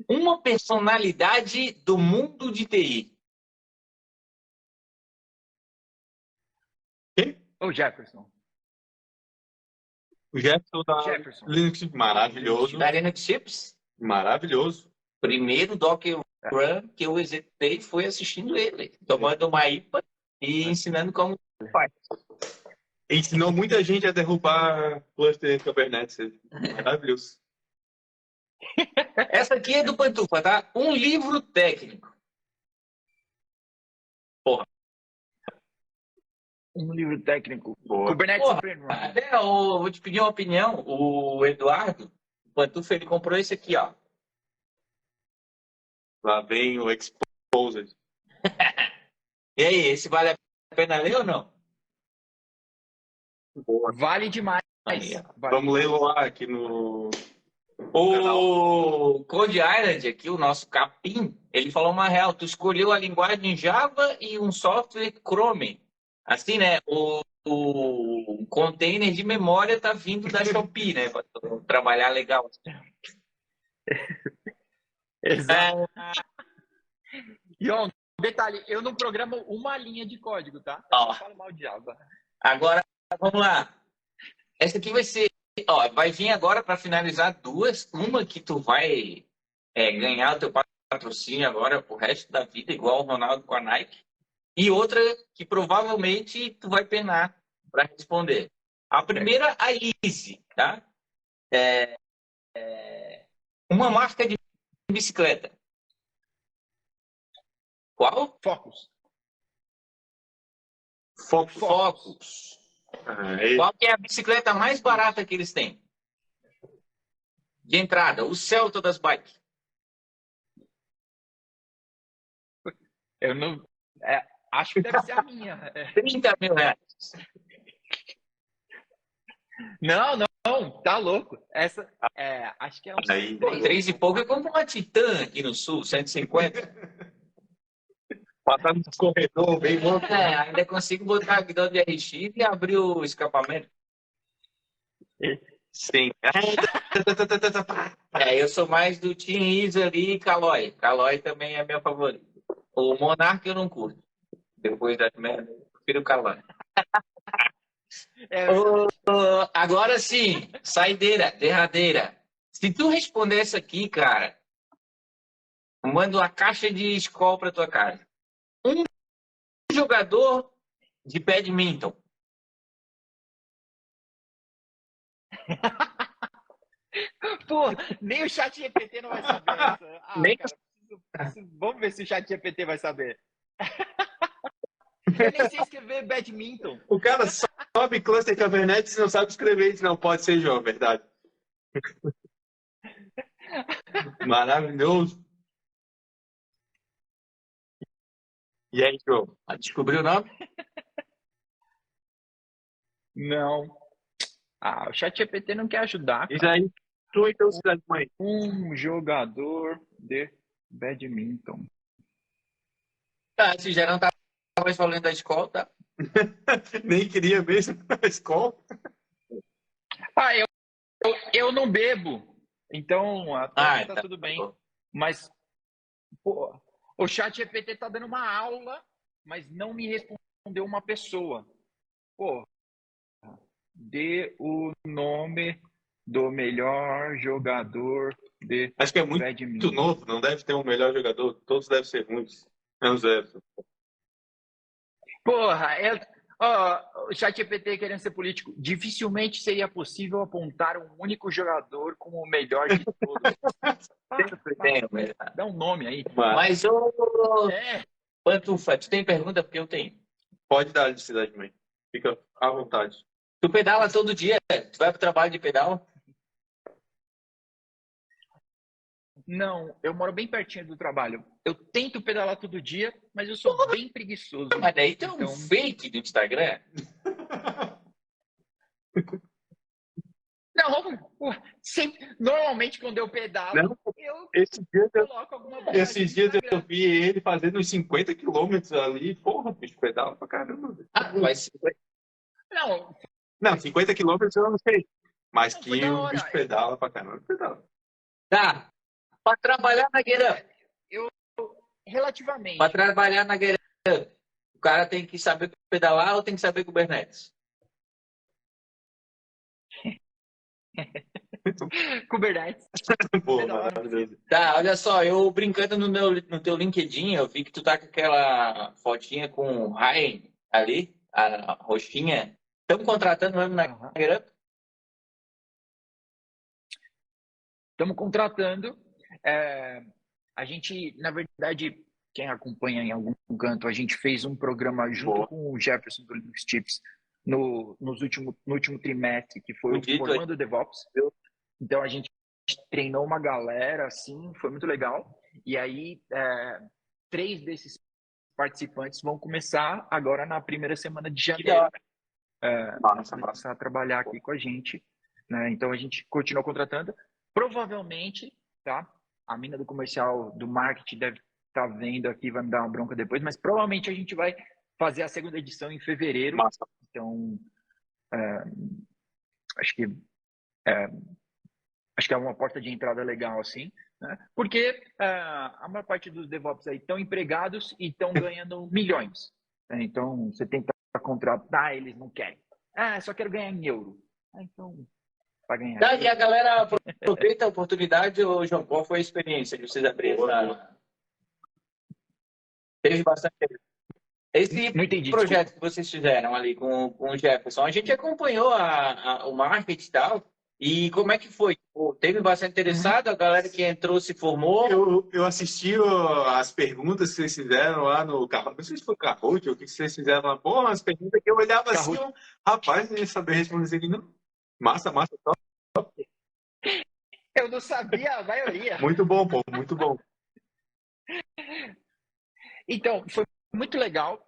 Uma personalidade do mundo de TI. Quem? O Jefferson. O Jefferson da Jefferson. Linux. Maravilhoso. Da Linux Chips. Maravilhoso. Primeiro Docker Run que eu executei foi assistindo ele. Tomando uma IPA e ensinando como faz. Ensinou muita gente a derrubar cluster Kubernetes. Maravilhoso. Essa aqui é do Pantufa, tá? Um livro técnico. Porra. Um livro técnico. Boa. Kubernetes Porra, Open Run. eu vou te pedir uma opinião. O Eduardo, o Pantufa, ele comprou esse aqui, ó. Lá vem o Exposed. E aí, esse vale a pena ler ou não? Boa. Vale demais. Aí, Vale. Vamos leiloar aqui no... O Code Island aqui, o nosso capim, ele falou uma real. Tu escolheu a linguagem Java e um software Chrome. Assim, né? O container de memória tá vindo da Shopee, né? Para trabalhar legal. Exato. E ó, detalhe, eu não programo uma linha de código, tá? Eu não falo mal de Java. Agora, vamos lá. Essa aqui vai ser... Ó, vai vir agora para finalizar duas. Uma que tu vai ganhar o teu patrocínio agora pro resto da vida, igual o Ronaldo com a Nike. E outra que provavelmente tu vai penar para responder. A primeira, a Easy, tá? Uma marca de bicicleta. Qual? Focus. Focus. Qual que é a bicicleta mais barata que eles têm? De entrada, o Celta das bikes. Eu não... acho que deve ser a minha. 30 mil reais. Não, tá louco. Essa, acho que é um... Aí, 3 e pouco eu compro uma Titan aqui no sul, 150. passar no corredor, bem bom. Ainda consigo botar a guidão de RX e abrir o escapamento. Sim. Eu sou mais do Team Isa ali e Caloi. Caloi também é meu favorito. O Monark eu não curto. Depois da merda, eu prefiro o Caloi. Agora sim, saideira, derradeira. Se tu responder essa aqui, cara, eu mando uma caixa de Skol pra tua casa. Um jogador de badminton. Pô, nem o chat GPT não vai saber essa. Nem cara, vamos ver se o chat GPT vai saber. Eu nem sei escrever badminton. O cara sobe cluster Kubernetes e não sabe escrever isso. Não pode ser, João, verdade. Maravilhoso. E aí, João? Descobriu o nome? Não. O chat GPT não quer ajudar. Isso aí. Tu então, cidade mãe. Um jogador de badminton. Tá, se já não tá mais falando da escola, tá? Nem queria mesmo a escola. Eu não bebo. Então, até tá tudo bem. Mas, pô, o chat GPT tá dando uma aula, mas não me respondeu uma pessoa. Pô, dê o nome do melhor jogador de Acho que é muito badminton. novo, não deve ter um melhor jogador. Todos devem ser ruins. É um zero. Porra, o ChatGPT querendo ser político. Dificilmente seria possível apontar um único jogador como o melhor de todos. Dá um nome aí. Mas, Pantufa, tu tem pergunta? Porque eu tenho. Pode dar de cidade mãe. Fica à vontade. Tu pedala todo dia? Tu vai pro trabalho de pedal? Não, eu moro bem pertinho do trabalho. Eu tento pedalar todo dia, mas eu sou bem preguiçoso. Mas daí tem um fake do Instagram? Não, normalmente quando eu pedalo, Não, eu esses coloco alguma dias eu Instagram. vi ele fazendo uns 50 quilômetros ali. Porra, bicho, pedala pra caramba. Mas Não, 50 quilômetros eu não sei. Mas não, foi que da o hora. bicho pedala pra caramba, pedala. tá. Para trabalhar na Guerra. Relativamente. Para trabalhar na Guerra, o cara tem que saber pedalar ou tem que saber Kubernetes? Kubernetes. Pô, Pedalar. maravilhoso. Tá, olha só, eu brincando no teu LinkedIn, eu vi que tu tá com aquela fotinha com o Ryan ali, a roxinha. Estamos contratando mesmo na Guerra? Estamos contratando. A gente, na verdade, quem acompanha em algum canto, a gente fez um programa junto com o Jefferson do Linux Tips no último trimestre, que foi o Formando DevOps. Então, a gente treinou uma galera, assim, foi muito legal. E aí, 3 desses participantes vão começar agora na primeira semana de janeiro. Começar a trabalhar aqui com a gente. Né? Então, a gente continua contratando. Provavelmente, tá? A mina do comercial, do marketing, deve estar vendo aqui, vai me dar uma bronca depois, mas provavelmente a gente vai fazer a segunda edição em fevereiro. Massa. Então, acho que é uma porta de entrada legal, assim, né? Porque a maior parte dos DevOps aí estão empregados e estão ganhando milhões. Né? Então, você tenta contratar, eles não querem. Só quero ganhar em euro. Então, para ganhar. Tá, e a galera aproveita a oportunidade, ou João, qual foi a experiência que vocês abriram? Teve bastante. Esse projeto que vocês fizeram ali com o Jefferson, a gente acompanhou o marketing e tal, e como é que foi? Teve bastante interessado, a galera que entrou se formou? Eu assisti as perguntas que vocês fizeram lá no Kahoot, não sei se foi Kahoot ou o que vocês fizeram lá, pô, as perguntas que eu olhava assim, rapaz, não ia saber responder isso aqui, não. Massa, top. Eu não sabia a maioria. Muito bom, pô, muito bom. Então, foi muito legal.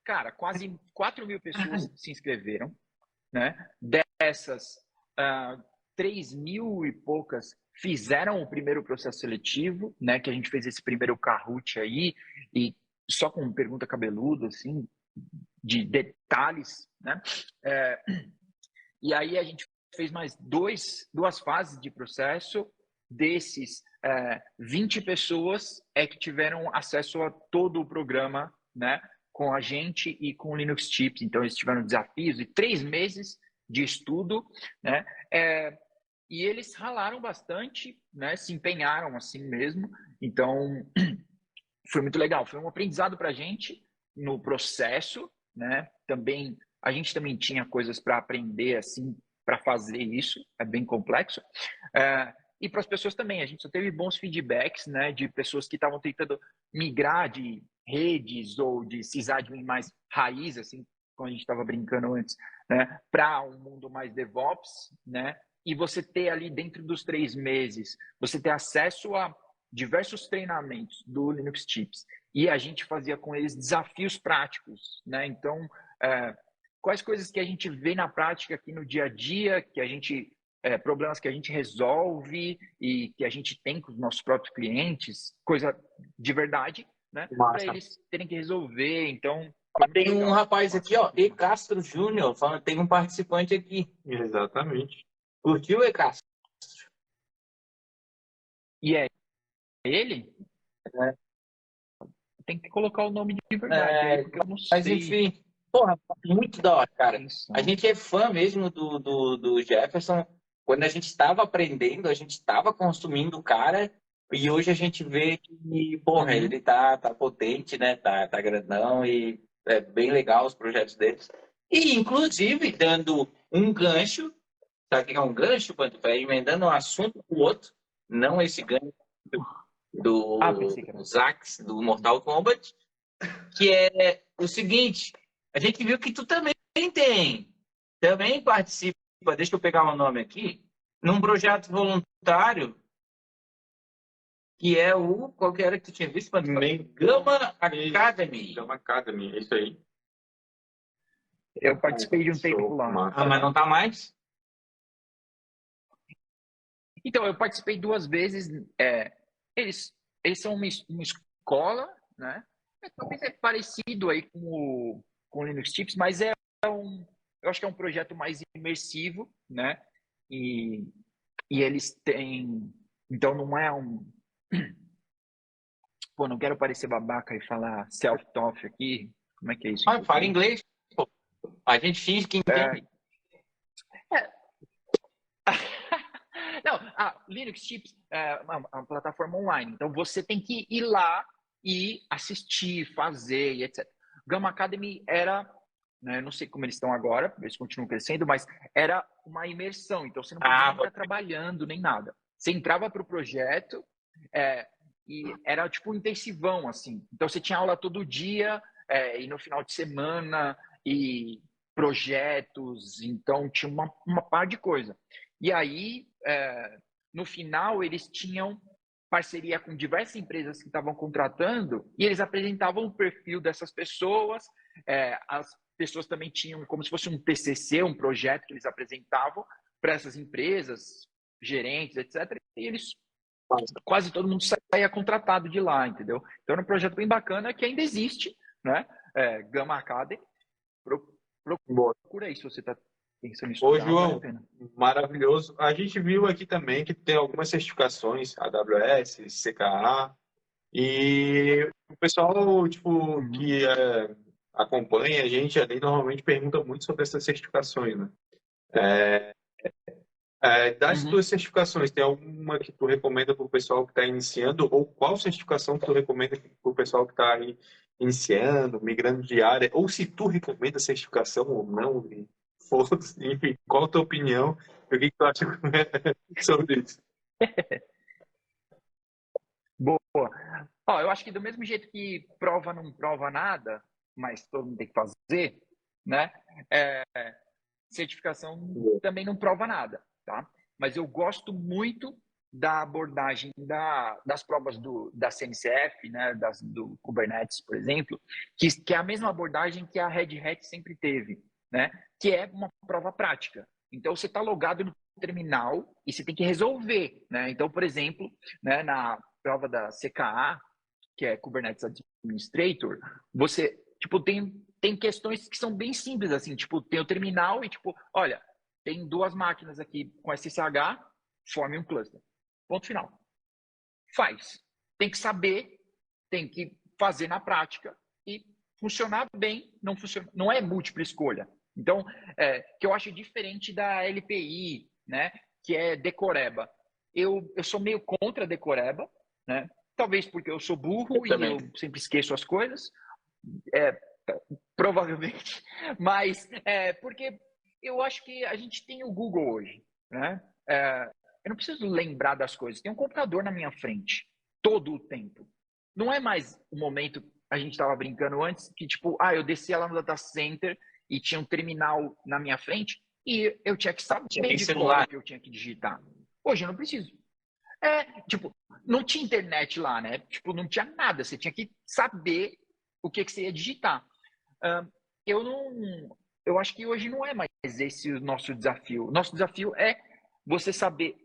Cara, quase 4.000 pessoas se inscreveram, né? Dessas, 3.000 e poucas fizeram o primeiro processo seletivo, né? Que a gente fez esse primeiro Kahoot aí, e só com pergunta cabeluda, assim, de detalhes, né? E aí a gente fez mais duas fases de processo. Desses, 20 pessoas que tiveram acesso a todo o programa, né, com a gente e com o Linux Tips. Então, eles tiveram desafios de 3 meses de estudo, né, e eles ralaram bastante, né, se empenharam assim mesmo. Então, foi muito legal. Foi um aprendizado para a gente no processo, né? A gente também tinha coisas para aprender, assim, para fazer isso. É bem complexo. E para as pessoas também, a gente só teve bons feedbacks, né, de pessoas que estavam tentando migrar de redes ou de sysadmin mais raiz, assim, como a gente estava brincando antes, né, para um mundo mais DevOps, né, e você ter ali dentro dos 3 meses, você ter acesso a diversos treinamentos do Linux Tips, e a gente fazia com eles desafios práticos, né, então, quais coisas que a gente vê na prática aqui no dia a dia, que a gente problemas que a gente resolve e que a gente tem com os nossos próprios clientes, coisa de verdade, né? Para eles terem que resolver. Então, tem um rapaz aqui, ó, E. Castro Júnior, falando, tem um participante aqui. Exatamente. Curtiu, E. Castro? E é ele? Tem que colocar o nome de verdade aí, porque eu não sei. Mas enfim, porra, muito da hora, cara. A gente é fã mesmo do Jefferson. Quando a gente estava aprendendo, a gente estava consumindo o cara, e hoje a gente vê que, porra, ele tá potente, né? Tá grandão, e é bem legal os projetos deles. E, inclusive, dando um gancho, sabe o que é um gancho? Quando vai emendando um assunto com o outro, não esse gancho do Zax, do Mortal Kombat, que é o seguinte, a gente viu que tu também participa, deixa eu pegar o nome aqui, num projeto voluntário que é o... Qual que era que tu tinha visto? Gama Academy. Gama Academy, é isso aí. Eu participei de um tempo lá. Mas não tá mais? Então, eu participei 2 vezes. Eles são uma escola, né? Talvez é parecido aí com o Linux Tips, mas eu acho que é um projeto mais imersivo, né? E eles têm... Então, não é um... Pô, não quero parecer babaca e falar self-taught aqui. Como é que é isso? Fala inglês. Pô. A gente finge que entende. Não, a Linux Tips é uma plataforma online. Então, você tem que ir lá e assistir, fazer e etc. Gama Academy era... Né, não sei como eles estão agora, eles continuam crescendo, mas era uma imersão. Então, você não podia estar trabalhando nem nada. Você entrava para o projeto e era tipo um intensivão, assim. Então, você tinha aula todo dia e no final de semana e projetos. Então, tinha uma par de coisa. E aí, no final, eles tinham parceria com diversas empresas que estavam contratando e eles apresentavam o perfil dessas pessoas. As pessoas também tinham como se fosse um TCC, um projeto que eles apresentavam para essas empresas, gerentes, etc. E eles, quase todo mundo saía contratado de lá, entendeu? Então, era um projeto bem bacana que ainda existe, né? Gama Academy. Procura aí se você está pensando em estudar. Ô, João, maravilhoso. A gente viu aqui também que tem algumas certificações, AWS, CKA, e o pessoal, tipo, que acompanha a gente ali normalmente pergunta muito sobre essas certificações, né? Das tuas certificações, tem alguma que tu recomenda para o pessoal que está iniciando? Ou qual certificação que tu recomenda para o pessoal que está aí iniciando, migrando de área? Ou se tu recomenda certificação ou não? Enfim, qual a tua opinião? O que tu acha sobre isso? Boa. Eu acho que do mesmo jeito que prova não prova nada, mas todo mundo tem que fazer, né? Certificação também não prova nada, tá? Mas eu gosto muito da abordagem das provas da CNCF, né? Do Kubernetes, por exemplo, que é a mesma abordagem que a Red Hat sempre teve, né? Que é uma prova prática. Então, você está logado no terminal e você tem que resolver, né? Então, por exemplo, né, na prova da CKA, que é Kubernetes Administrator, você, tipo, tem questões que são bem simples, assim, tipo, tem o terminal e, tipo, olha, tem 2 máquinas aqui com SSH, forme um cluster. Ponto final. Faz. Tem que saber, tem que fazer na prática e funcionar bem, não é múltipla escolha. Então, que eu acho diferente da LPI, né, que é decoreba. Eu sou meio contra a decoreba, né? Talvez porque eu sou burro e eu sempre esqueço as coisas, provavelmente, mas porque eu acho que a gente tem o Google hoje, né? Eu não preciso lembrar das coisas, tem um computador na minha frente, todo o tempo. Não é mais o momento, a gente estava brincando antes, que tipo, eu descia lá no data center e tinha um terminal na minha frente e eu tinha que saber de cor que eu tinha que digitar. Hoje eu não preciso. Tipo, não tinha internet lá, né? Tipo, não tinha nada. Você tinha que saber o que você ia digitar. Eu acho que hoje não é mais esse o nosso desafio. O nosso desafio é você saber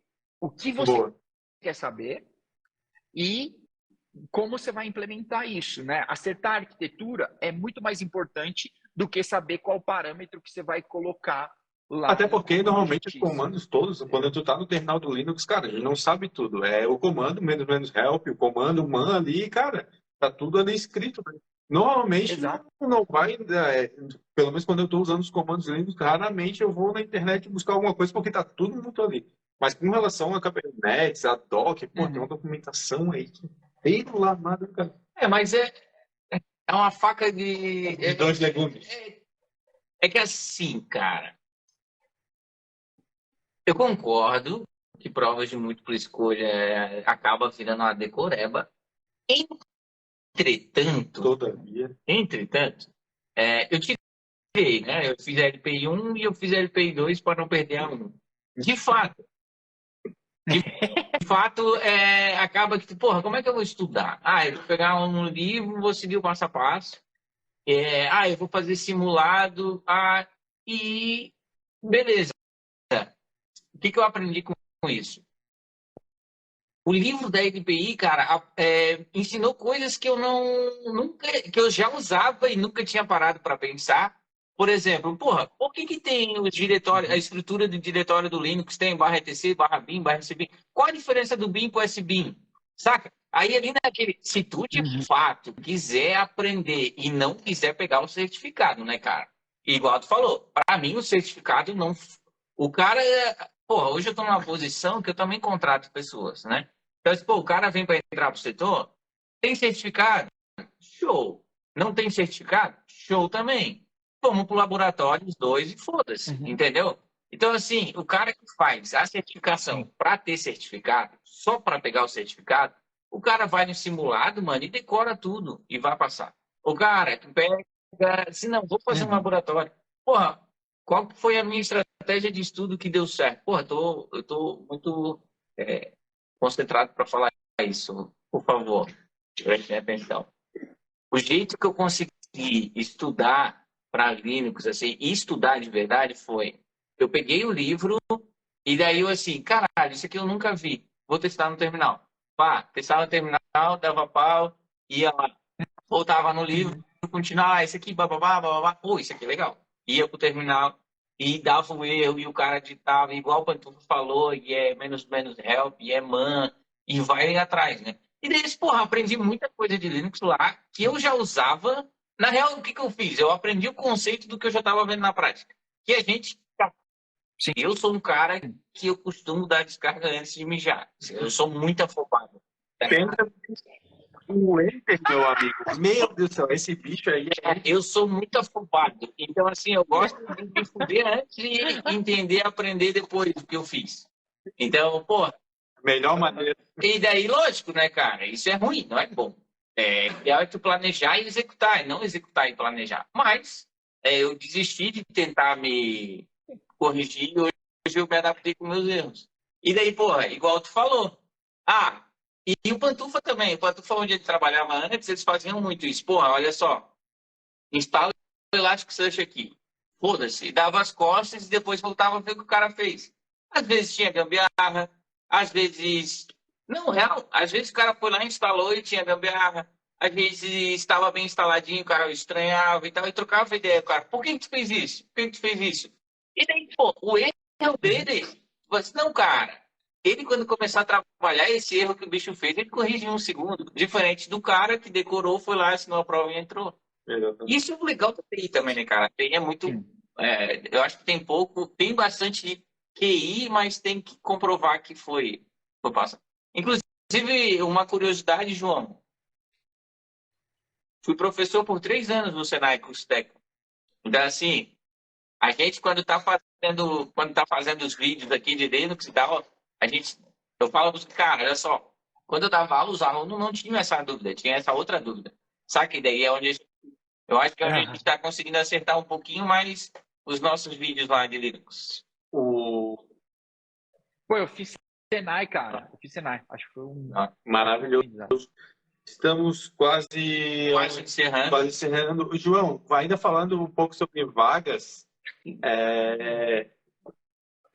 o que você quer saber e como você vai implementar isso, né? Acertar a arquitetura é muito mais importante do que saber qual parâmetro que você vai colocar lá. Até porque, normalmente, os comandos todos, quando tu tá no terminal do Linux, cara, a gente não sabe tudo. É o comando menos help, o comando man ali, cara, tá tudo ali escrito. Né? Normalmente, não vai... pelo menos quando eu tô usando os comandos Linux, raramente eu vou na internet buscar alguma coisa, porque tá tudo muito ali. Mas com relação a Kubernetes, a Docker, tem uma documentação aí que tem lá nada, cara. Mas é uma faca de 2 legumes. É que assim, cara, eu concordo que provas de múltipla escolha acaba virando uma decoreba. Entretanto, eu tirei, né? Eu fiz LPI 1 e eu fiz LPI 2 para não perder a 1. De fato, De fato, acaba que, porra, como é que eu vou estudar? Eu vou pegar um livro, vou seguir o passo a passo. Eu vou fazer simulado. E beleza. O que eu aprendi com isso? O livro da NPI, cara, ensinou coisas que eu que eu já usava e nunca tinha parado para pensar. Por exemplo, porra, por que tem os diretórios, a estrutura do diretório do Linux tem barra etc, barra bin, barra cbin? Qual a diferença do bin para o sbin? Saca? Aí ali naquele, se tu de fato quiser aprender e não quiser pegar o certificado, né, cara? Igual tu falou, para mim o certificado não, o cara, porra, hoje eu tô numa posição que eu também contrato pessoas, né? Então, pô, o cara vem para entrar pro setor, tem certificado? Show. Não tem certificado? Show também. Vamos pro laboratório, os dois, e foda-se, entendeu? Então, assim, o cara que faz a certificação para ter certificado, só para pegar o certificado, o cara vai no simulado, mano, e decora tudo e vai passar. O cara que pega, se não, vou fazer um laboratório. Porra, qual foi a minha estratégia de estudo que deu certo? Porra, eu tô muito concentrado para falar isso, por favor, prestem atenção. O jeito que eu consegui estudar para Linux, assim, e estudar de verdade foi, eu peguei o livro e daí eu assim, caralho, isso aqui eu nunca vi, vou testar no terminal. Pá, testava no terminal, dava pau, ia lá, voltava no livro, continuava, isso aqui, bababá, bababá, pô, isso aqui é legal. Ia pro terminal e dava um erro e o cara digitava, igual o Pantufo falou, e é menos help, e é man, e vai atrás, né? E daí, porra, aprendi muita coisa de Linux lá que eu já usava. Na real, o que eu fiz? Eu aprendi o conceito do que eu já estava vendo na prática. Que a gente. Sim. Eu sou um cara que eu costumo dar descarga antes de mijar. Eu sou muito afobado. Tenta o Enter, meu amigo. Meu Deus do céu, esse bicho aí Eu sou muito afobado. Então, assim, eu gosto de me fuder antes de entender e aprender depois do que eu fiz. Então, pô. Melhor maneira. E daí, lógico, né, cara? Isso é ruim, não é bom. É tu planejar e executar, e não executar e planejar. Mas eu desisti de tentar me corrigir e hoje eu me adaptei com meus erros. E daí, porra, igual tu falou. E o Pantufa também. O Pantufa, onde ele trabalhava antes, eles faziam muito isso. Porra, olha só. Instala o Elasticsearch aqui. Foda-se. Dava as costas e depois voltava a ver o que o cara fez. Às vezes tinha gambiarra, às vezes... Não, real. Às vezes o cara foi lá, instalou e tinha gambiarra. Às vezes estava bem instaladinho, o cara estranhava e tal, e trocava ideia, cara. Por que tu fez isso? Por que tu fez isso? E daí, pô, o erro dele, você, não, cara. Ele, quando começar a trabalhar, esse erro que o bicho fez, ele corrige em um segundo. Diferente do cara que decorou, foi lá, assinou a prova e entrou. Isso é o legal da TI também, né, cara? A TI é muito... eu acho que tem bastante de QI, mas tem que comprovar que foi passado. Inclusive, uma curiosidade, João. Fui professor por 3 anos no Senai curso técnico. Então, assim, a gente, quando tá fazendo os vídeos aqui de Linux e tal, eu falo para os caras, olha só, quando eu dava aula, os alunos não tinham essa dúvida, tinha essa outra dúvida. Sabe que daí é onde eu acho que a gente está conseguindo acertar um pouquinho mais os nossos vídeos lá de Linux. Pô, eu fiz Senai, cara. Eu fiz Senai. Acho que foi maravilhoso. Estamos quase encerrando. João, ainda falando um pouco sobre vagas. É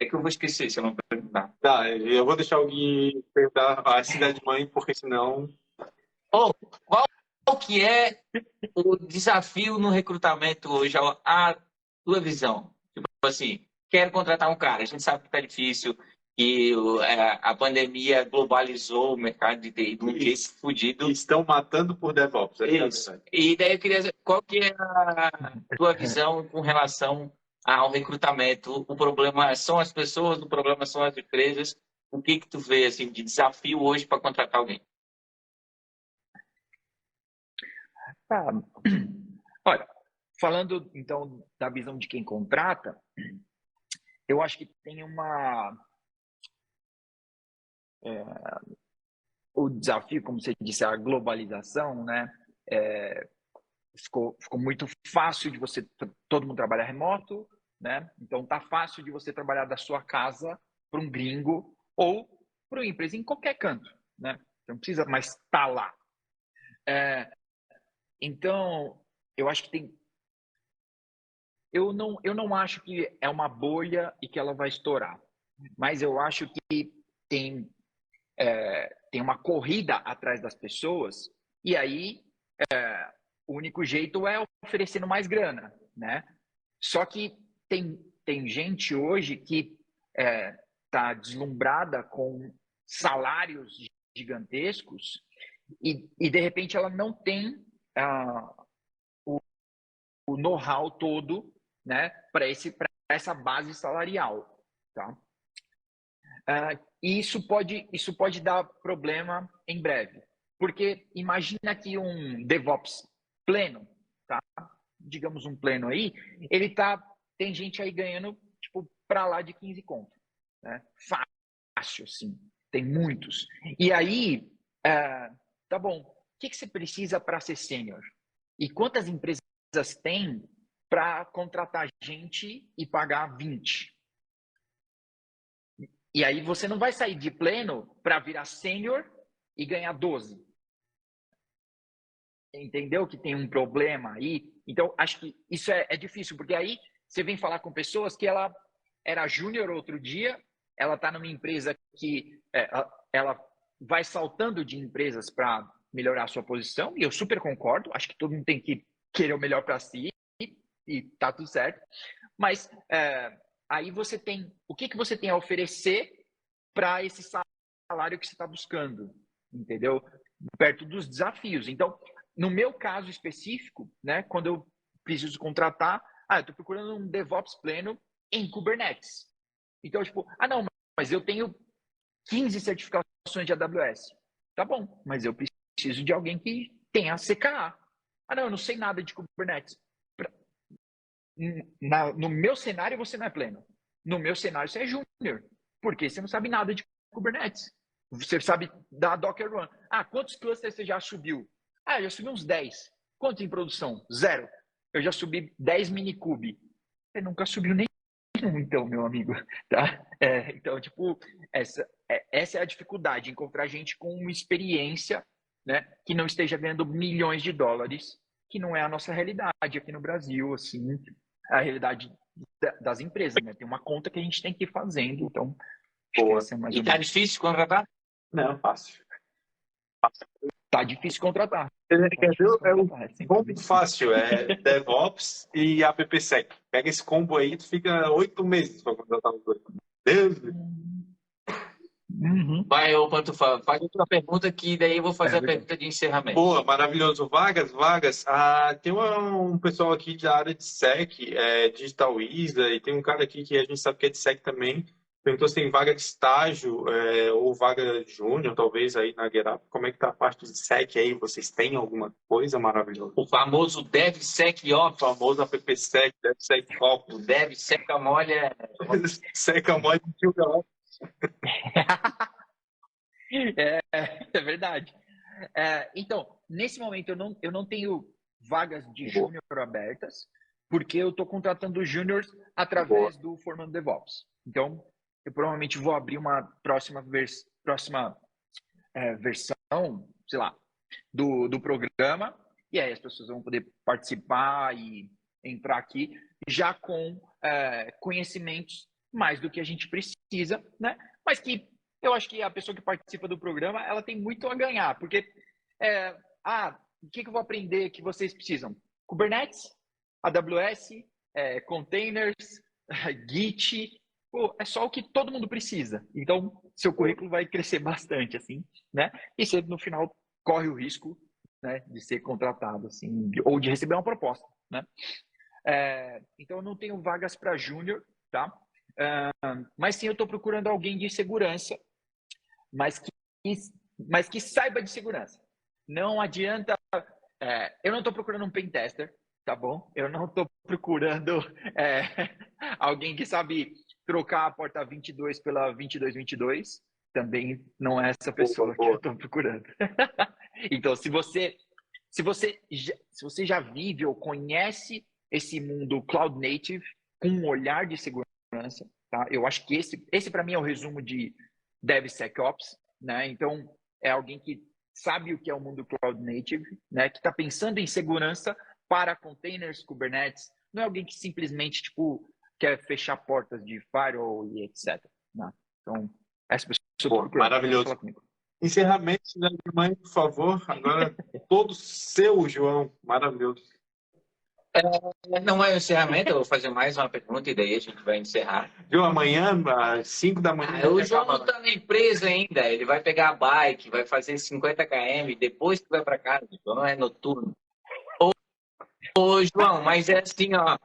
que eu vou esquecer se eu não perguntar. Tá, eu vou deixar o Gui perguntar a cidade-mãe, porque senão... Qual que é o desafio no recrutamento hoje, a tua visão? Tipo assim, quero contratar um cara, a gente sabe que tá difícil, que a pandemia globalizou o mercado de TI de um jeito fudido. Estão matando por DevOps. Isso. E daí eu queria saber, qual que é a tua visão com relação ao recrutamento? O problema são as pessoas, o problema são as empresas. O que tu vê assim, de desafio hoje para contratar alguém? Olha, falando então da visão de quem contrata, eu acho que tem o desafio, como você disse, a globalização, né? Ficou muito fácil de você, todo mundo trabalhar remoto, né? Então tá fácil de você trabalhar da sua casa para um gringo ou para uma empresa em qualquer canto, né? Você não precisa mais estar lá. Então, eu acho que tem... Eu não acho que é uma bolha e que ela vai estourar, mas eu acho que tem, tem uma corrida atrás das pessoas, e aí o único jeito é oferecendo mais grana, né? Só que tem gente hoje que está deslumbrada com salários gigantescos e de repente ela não tem o know-how todo, né, para essa base salarial, tá? E isso pode dar problema em breve, porque imagina que um DevOps pleno, tá? Digamos um pleno aí, tem gente aí ganhando tipo para lá de 15 conto, né? Fácil, sim, tem muitos. E aí, tá bom, o que você precisa para ser sênior? E quantas empresas tem para contratar gente e pagar 20? E aí você não vai sair de pleno para virar sênior e ganhar 12. Entendeu que tem um problema aí? Então, acho que isso é difícil, porque aí você vem falar com pessoas que ela era júnior outro dia, ela está numa empresa que ela vai saltando de empresas para melhorar a sua posição, e eu super concordo, acho que todo mundo tem que querer o melhor para si, e tá tudo certo. Mas aí você tem... O que você tem a oferecer para esse salário que você está buscando? Entendeu? Perto dos desafios. Então, no meu caso específico, né, quando eu preciso contratar, eu estou procurando um DevOps pleno em Kubernetes. Então, tipo, não, mas eu tenho 15 certificações de AWS. Tá bom, mas eu preciso de alguém que tenha CKA. Não, eu não sei nada de Kubernetes. No meu cenário, você não é pleno. No meu cenário, você é júnior, porque você não sabe nada de Kubernetes. Você sabe da Docker Run. Quantos clusters você já subiu? Eu já subi uns 10. Quantos em produção? 0. Eu já subi 10 minikube. Você nunca subiu nenhum, então, meu amigo. Tá? Então, tipo, essa é a dificuldade, encontrar gente com uma experiência, né, que não esteja ganhando milhões de dólares, que não é a nossa realidade aqui no Brasil, assim, a realidade das empresas, né? Tem uma conta que a gente tem que ir fazendo, então... E tá difícil contratar? Não, fácil. Tá difícil contratar. É um combo fácil, DevOps e AppSec. Pega esse combo aí, tu fica 8 meses para contratar os dois. Deus. Vai, Pantufa, faz outra pergunta que daí eu vou fazer a pergunta de encerramento. Boa, maravilhoso. Vagas. Tem um pessoal aqui da área de SEC, Digital ISA, e tem um cara aqui que a gente sabe que é de SEC também. Perguntou se tem vaga de estágio ou vaga júnior, talvez, aí na GetUp. Como é que tá a parte de SEC aí? Vocês têm alguma coisa maravilhosa? O famoso DevSecOps. O famoso AppSec, DevSecOps. O DevSecAmole SecAmole de Gilgal. É verdade. Então, nesse momento, eu não tenho vagas de júnior abertas, porque eu estou contratando júniors através do Formando DevOps. Então, eu provavelmente vou abrir uma próxima versão, sei lá, do programa, e aí as pessoas vão poder participar e entrar aqui já com conhecimentos mais do que a gente precisa, né? Mas que eu acho que a pessoa que participa do programa, ela tem muito a ganhar, porque o que eu vou aprender que vocês precisam? Kubernetes, AWS, containers, Git, é só o que todo mundo precisa. Então, seu currículo vai crescer bastante, assim, né? E você, no final, corre o risco, né, de ser contratado, assim, ou de receber uma proposta, né? Então, eu não tenho vagas para júnior, tá? Mas sim, eu estou procurando alguém de segurança, mas que saiba de segurança. Não adianta... eu não estou procurando um pen tester, tá bom? Eu não estou procurando alguém que sabe trocar a porta 22 pela 2222. Também não é essa pessoa que eu estou procurando. Então, se você já vive ou conhece esse mundo cloud native com um olhar de segurança, tá? Eu acho que esse para mim é o resumo de DevSecOps, né? Então, é alguém que sabe o que é o mundo Cloud Native, né? Que está pensando em segurança para containers, Kubernetes. Não é alguém que simplesmente, tipo, quer fechar portas de firewall e etc. Né? Então, essa pessoa... Maravilhoso. Encerramento da mãe, por favor. Agora, todo seu, João. Maravilhoso. Não é o encerramento, eu vou fazer mais uma pergunta e daí a gente vai encerrar. Viu, amanhã, às 5 da manhã... o João não está na empresa ainda, ele vai pegar a bike, vai fazer 50 km, depois que vai para casa, então é noturno. Ô, João, mas é assim, ó,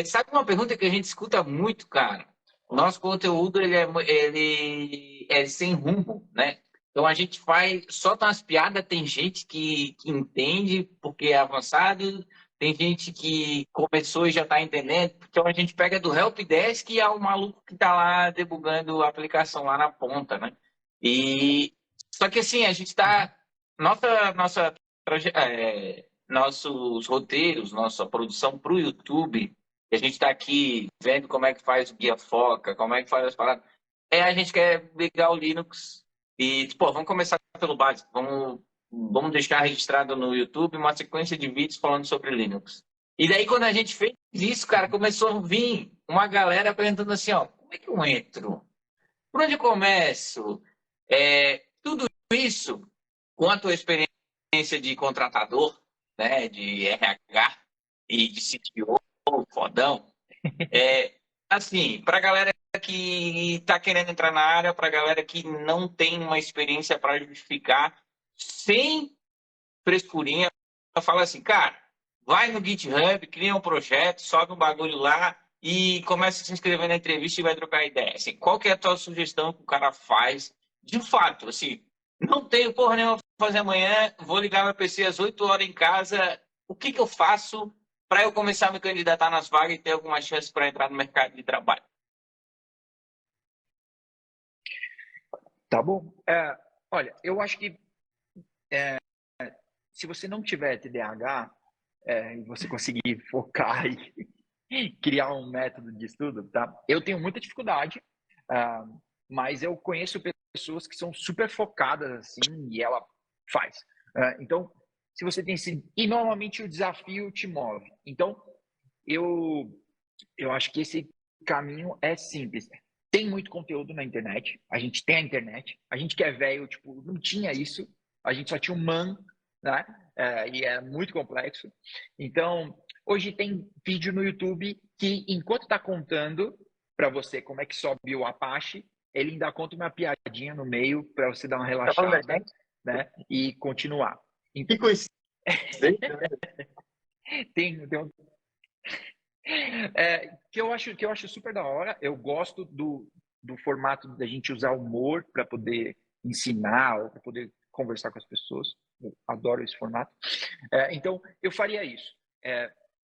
sabe uma pergunta que a gente escuta muito, cara? O nosso conteúdo, ele é sem rumo, né? Então a gente faz, solta umas piadas, tem gente que entende porque é avançado, tem gente que começou e já está entendendo. Então a gente pega do Helpdesk e é o maluco que está lá debugando a aplicação lá na ponta, né? Só que assim, a gente está... nossos roteiros, nossa produção para o YouTube, a gente está aqui vendo como é que faz o Guia Foca, como é que faz as paradas. A gente quer ligar o Linux e, pô, vamos começar pelo básico. Vamos deixar registrado no YouTube uma sequência de vídeos falando sobre Linux. E daí, quando a gente fez isso, cara, começou a vir uma galera perguntando assim, ó, como é que eu entro? Por onde eu começo? Tudo isso, com a tua experiência de contratador, né, de RH e de CTO, fodão, assim, para a galera que está querendo entrar na área, para a galera que não tem uma experiência para justificar, sem frescurinha, fala assim, cara, vai no GitHub, cria um projeto, sobe um bagulho lá e começa a se inscrever na entrevista e vai trocar ideia. Assim, qual que é a tua sugestão que o cara faz? De fato, assim, não tenho porra nenhuma para fazer amanhã, vou ligar meu PC às 8 horas em casa, o que eu faço para eu começar a me candidatar nas vagas e ter alguma chance para entrar no mercado de trabalho? Tá bom. Olha, eu acho que se você não tiver TDAH e você conseguir focar e criar um método de estudo, tá? Eu tenho muita dificuldade, mas eu conheço pessoas que são super focadas assim e ela faz. Então, se você tem esse... E normalmente o desafio te move. Então, eu acho que esse caminho é simples. Tem muito conteúdo na internet, a gente tem a internet, a gente que é velho, tipo, não tinha isso, a gente só tinha um man, né? E é muito complexo. Então, hoje tem vídeo no YouTube que, enquanto está contando para você como é que sobe o Apache, ele ainda conta uma piadinha no meio para você dar uma relaxada, né? E continuar. Que coincidência. Tem que eu acho super da hora. Eu gosto do formato da gente usar humor para poder ensinar ou para poder conversar com as pessoas. Eu adoro esse formato. Então, eu faria isso.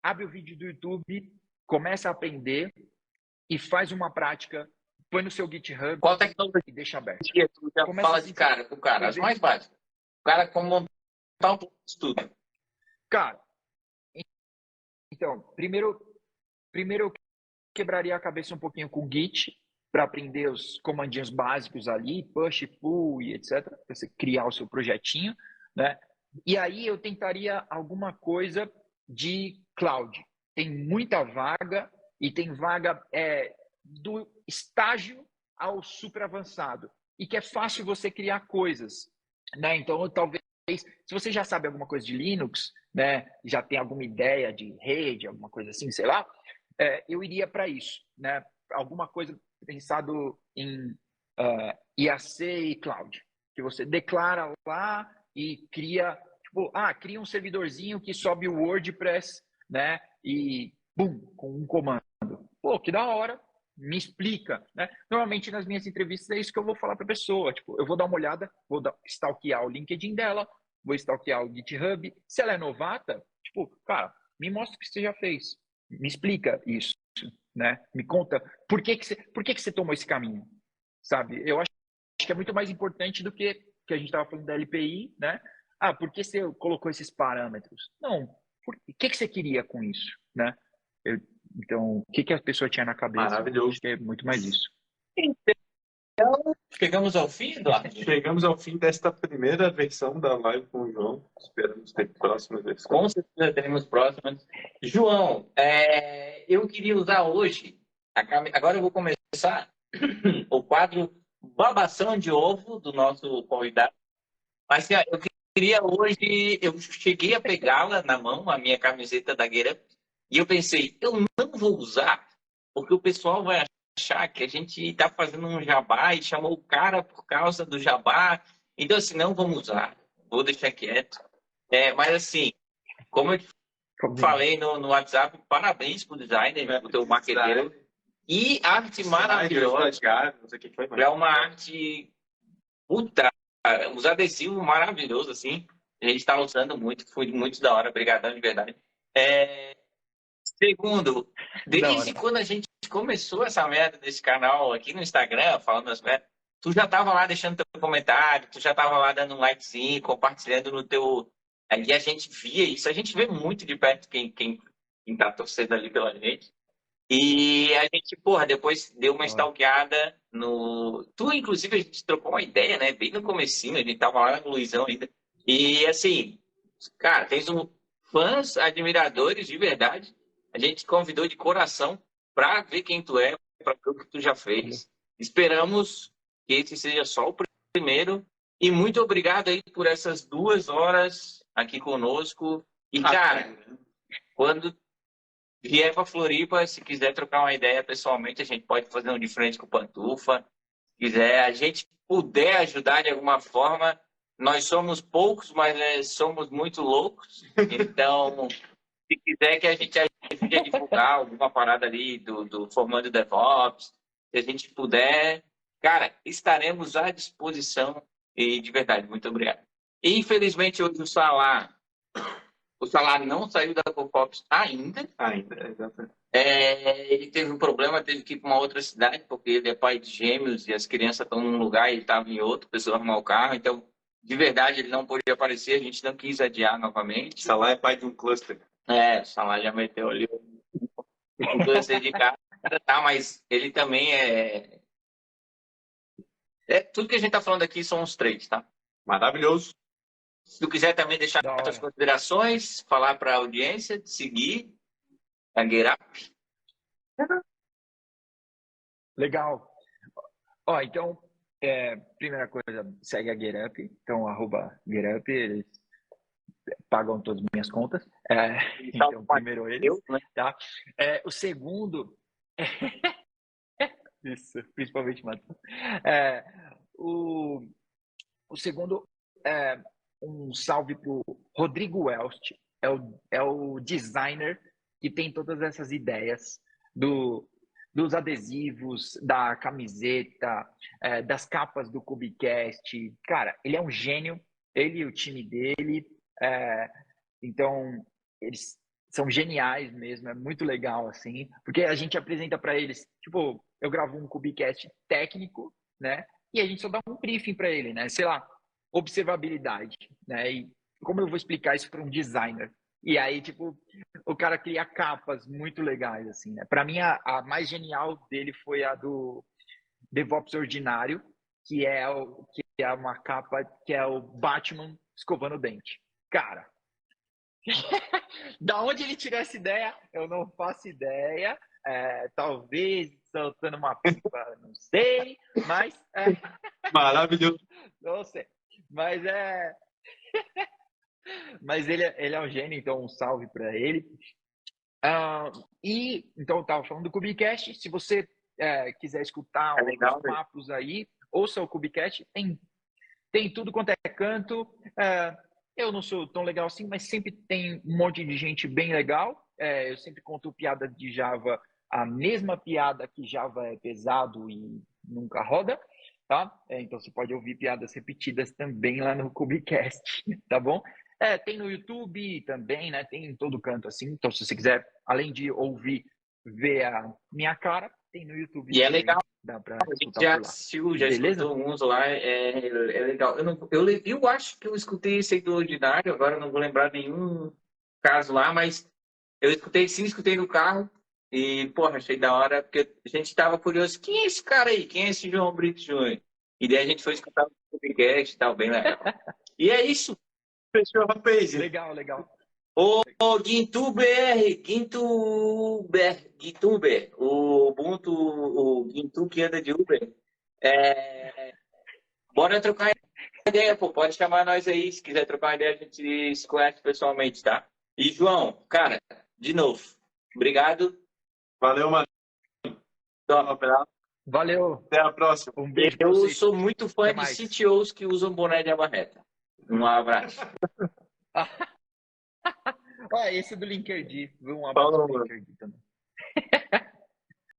Abre o vídeo do YouTube, começa a aprender e faz uma prática. Põe no seu GitHub. Qual tecnologia e deixa aberto. Tu já fala de cara, com o cara, as mais básicas. O cara como montar um plano de estudo. Cara, então, primeiro eu quebraria a cabeça um pouquinho com o Git para aprender os comandinhos básicos ali, push, pull e etc, para você criar o seu projetinho, né? E aí eu tentaria alguma coisa de cloud. Tem muita vaga e tem vaga do estágio ao super avançado e que é fácil você criar coisas, né? Então, talvez, se você já sabe alguma coisa de Linux, né, já tem alguma ideia de rede, alguma coisa assim, sei lá, eu iria para isso, né? Alguma coisa pensado em IAC e cloud, que você declara lá e cria, tipo, cria um servidorzinho que sobe o WordPress, né? E bum, com um comando. Pô, que da hora. Me explica, né? Normalmente nas minhas entrevistas é isso que eu vou falar para a pessoa. Tipo, eu vou dar uma olhada, vou stalkear o LinkedIn dela, vou stalkear o GitHub. Se ela é novata, tipo, cara, me mostra o que você já fez. Me explica isso, né? Me conta por que você tomou esse caminho, sabe? Eu acho que é muito mais importante do que a gente estava falando da LPI, né? Por que você colocou esses parâmetros? Não, o que você queria com isso, né? Então, o que a pessoa tinha na cabeça? Maravilhoso. Acho que é muito mais isso. Então, Chegamos ao fim, Eduardo? Chegamos ao fim desta primeira versão da live com o João. Esperamos ter próximas versões. Com certeza teremos próximas. João, eu queria usar hoje, agora eu vou começar o quadro Babação de Ovo do nosso convidado. Mas eu queria hoje, eu cheguei a pegá-la na mão, a minha camiseta da Get Up, e eu pensei, eu não vou usar, porque o pessoal vai achar que a gente está fazendo um jabá e chamou o cara por causa do jabá. Então, assim, não vamos usar. Vou deixar quieto. Mas, assim, como eu falei no WhatsApp, parabéns pro designer, pro teu marqueteiro. E arte maravilhosa. É uma arte... Puta, os adesivos maravilhosos, assim. A gente está usando muito, foi muito da hora. Obrigadão, de verdade. Segundo, desde quando a gente começou essa merda desse canal aqui no Instagram, falando das merdas, tu já tava lá deixando teu comentário, tu já tava lá dando um likezinho, compartilhando no teu... Aí a gente via isso, a gente vê muito de perto quem tá torcendo ali pela gente. E a gente, porra, depois deu uma stalkeada no... Tu, inclusive, a gente trocou uma ideia, né? Bem no comecinho, a gente tava lá no Luizão ainda. E, assim, cara, tens fãs, admiradores de verdade. A gente te convidou de coração para ver quem tu é, para ver o que tu já fez. Esperamos que esse seja só o primeiro. E muito obrigado aí por essas 2 horas aqui conosco. E, cara, quando vier para Floripa, se quiser trocar uma ideia pessoalmente, a gente pode fazer um de frente com o Pantufa. Se quiser, a gente puder ajudar de alguma forma. Nós somos poucos, mas somos muito loucos. Então, se quiser que a gente ajude a divulgar alguma parada ali do Formando DevOps, se a gente puder, cara, estaremos à disposição. E, de verdade, muito obrigado. E, infelizmente, hoje o Salah não saiu da Copops ainda. Exatamente. Ele teve um problema, teve que ir para uma outra cidade, porque ele é pai de gêmeos e as crianças estão num lugar e ele estava em outro, precisou arrumar o carro. Então, de verdade, ele não pôde aparecer, a gente não quis adiar novamente. Salah é pai de um cluster. O Salah já meteu ali um cluster de cara, tá? Mas ele também tudo que a gente está falando aqui são os 3, tá? Maravilhoso. Se tu quiser também deixar suas considerações, falar para a audiência, seguir a Get Up. Legal. Então, primeira coisa, segue a Get Up. Então, @GetUp, eles pagam todas as minhas contas. Então, primeiro eles, tá? O segundo... Isso, principalmente Matheus. O segundo é um salve pro Rodrigo Welst, é o designer que tem todas essas ideias dos adesivos, da camiseta, das capas do Kubecast. Cara, ele é um gênio, ele e o time dele. Então, eles são geniais mesmo, é muito legal, assim, porque a gente apresenta para eles, tipo, eu gravo um Kubecast técnico, né, e a gente só dá um briefing para ele, né, sei lá, observabilidade, né, e como eu vou explicar isso para um designer? E aí, tipo, o cara cria capas muito legais, assim, né, para mim a mais genial dele foi a do DevOps Ordinário, que é uma capa que é o Batman escovando o dente. Cara, da onde ele tirou essa ideia, eu não faço ideia. Talvez soltando uma pipa, não sei, mas... Maravilhoso. Não sei, mas mas ele é um gênio, então um salve para ele. E então eu estava falando do Kubecast. Se você quiser escutar os papos aí, ouça o Kubecast, tem tudo quanto é canto. Eu não sou tão legal assim, mas sempre tem um monte de gente bem legal. Eu sempre conto piada de Java, a mesma piada que Java é pesado e nunca roda, tá? Então você pode ouvir piadas repetidas também lá no Kubecast, tá bom? Tem no YouTube também, né? Tem em todo canto assim. Então se você quiser, além de ouvir, ver a minha cara, tem no YouTube. E é legal. Dá pra a gente já assistiu, já escutou uns lá, é legal. Eu acho que eu escutei esse aí do Ordinário, agora eu não vou lembrar nenhum caso lá, mas eu escutei no carro e, porra, achei da hora, porque a gente tava curioso, quem é esse cara aí? Quem é esse João Brito Júnior? E daí a gente foi escutar o podcast e tal, bem legal. E é isso. Fechou a page. Legal, legal. Ô, GuintuBR, GuintuBer, o Ubuntu, o Guintu que anda de Uber. Bora trocar ideia, pô. Pode chamar nós aí. Se quiser trocar uma ideia, a gente se conhece pessoalmente, tá? E, João, cara, de novo, obrigado. Valeu, mano. Valeu. Até a próxima. Um beijo pra Eu vocês. sou muito fã Até de mais. CTOs que usam boné de aba reta. Um abraço. Esse é do LinkedIn. Um abraço Falou, pro mano. LinkedIn também.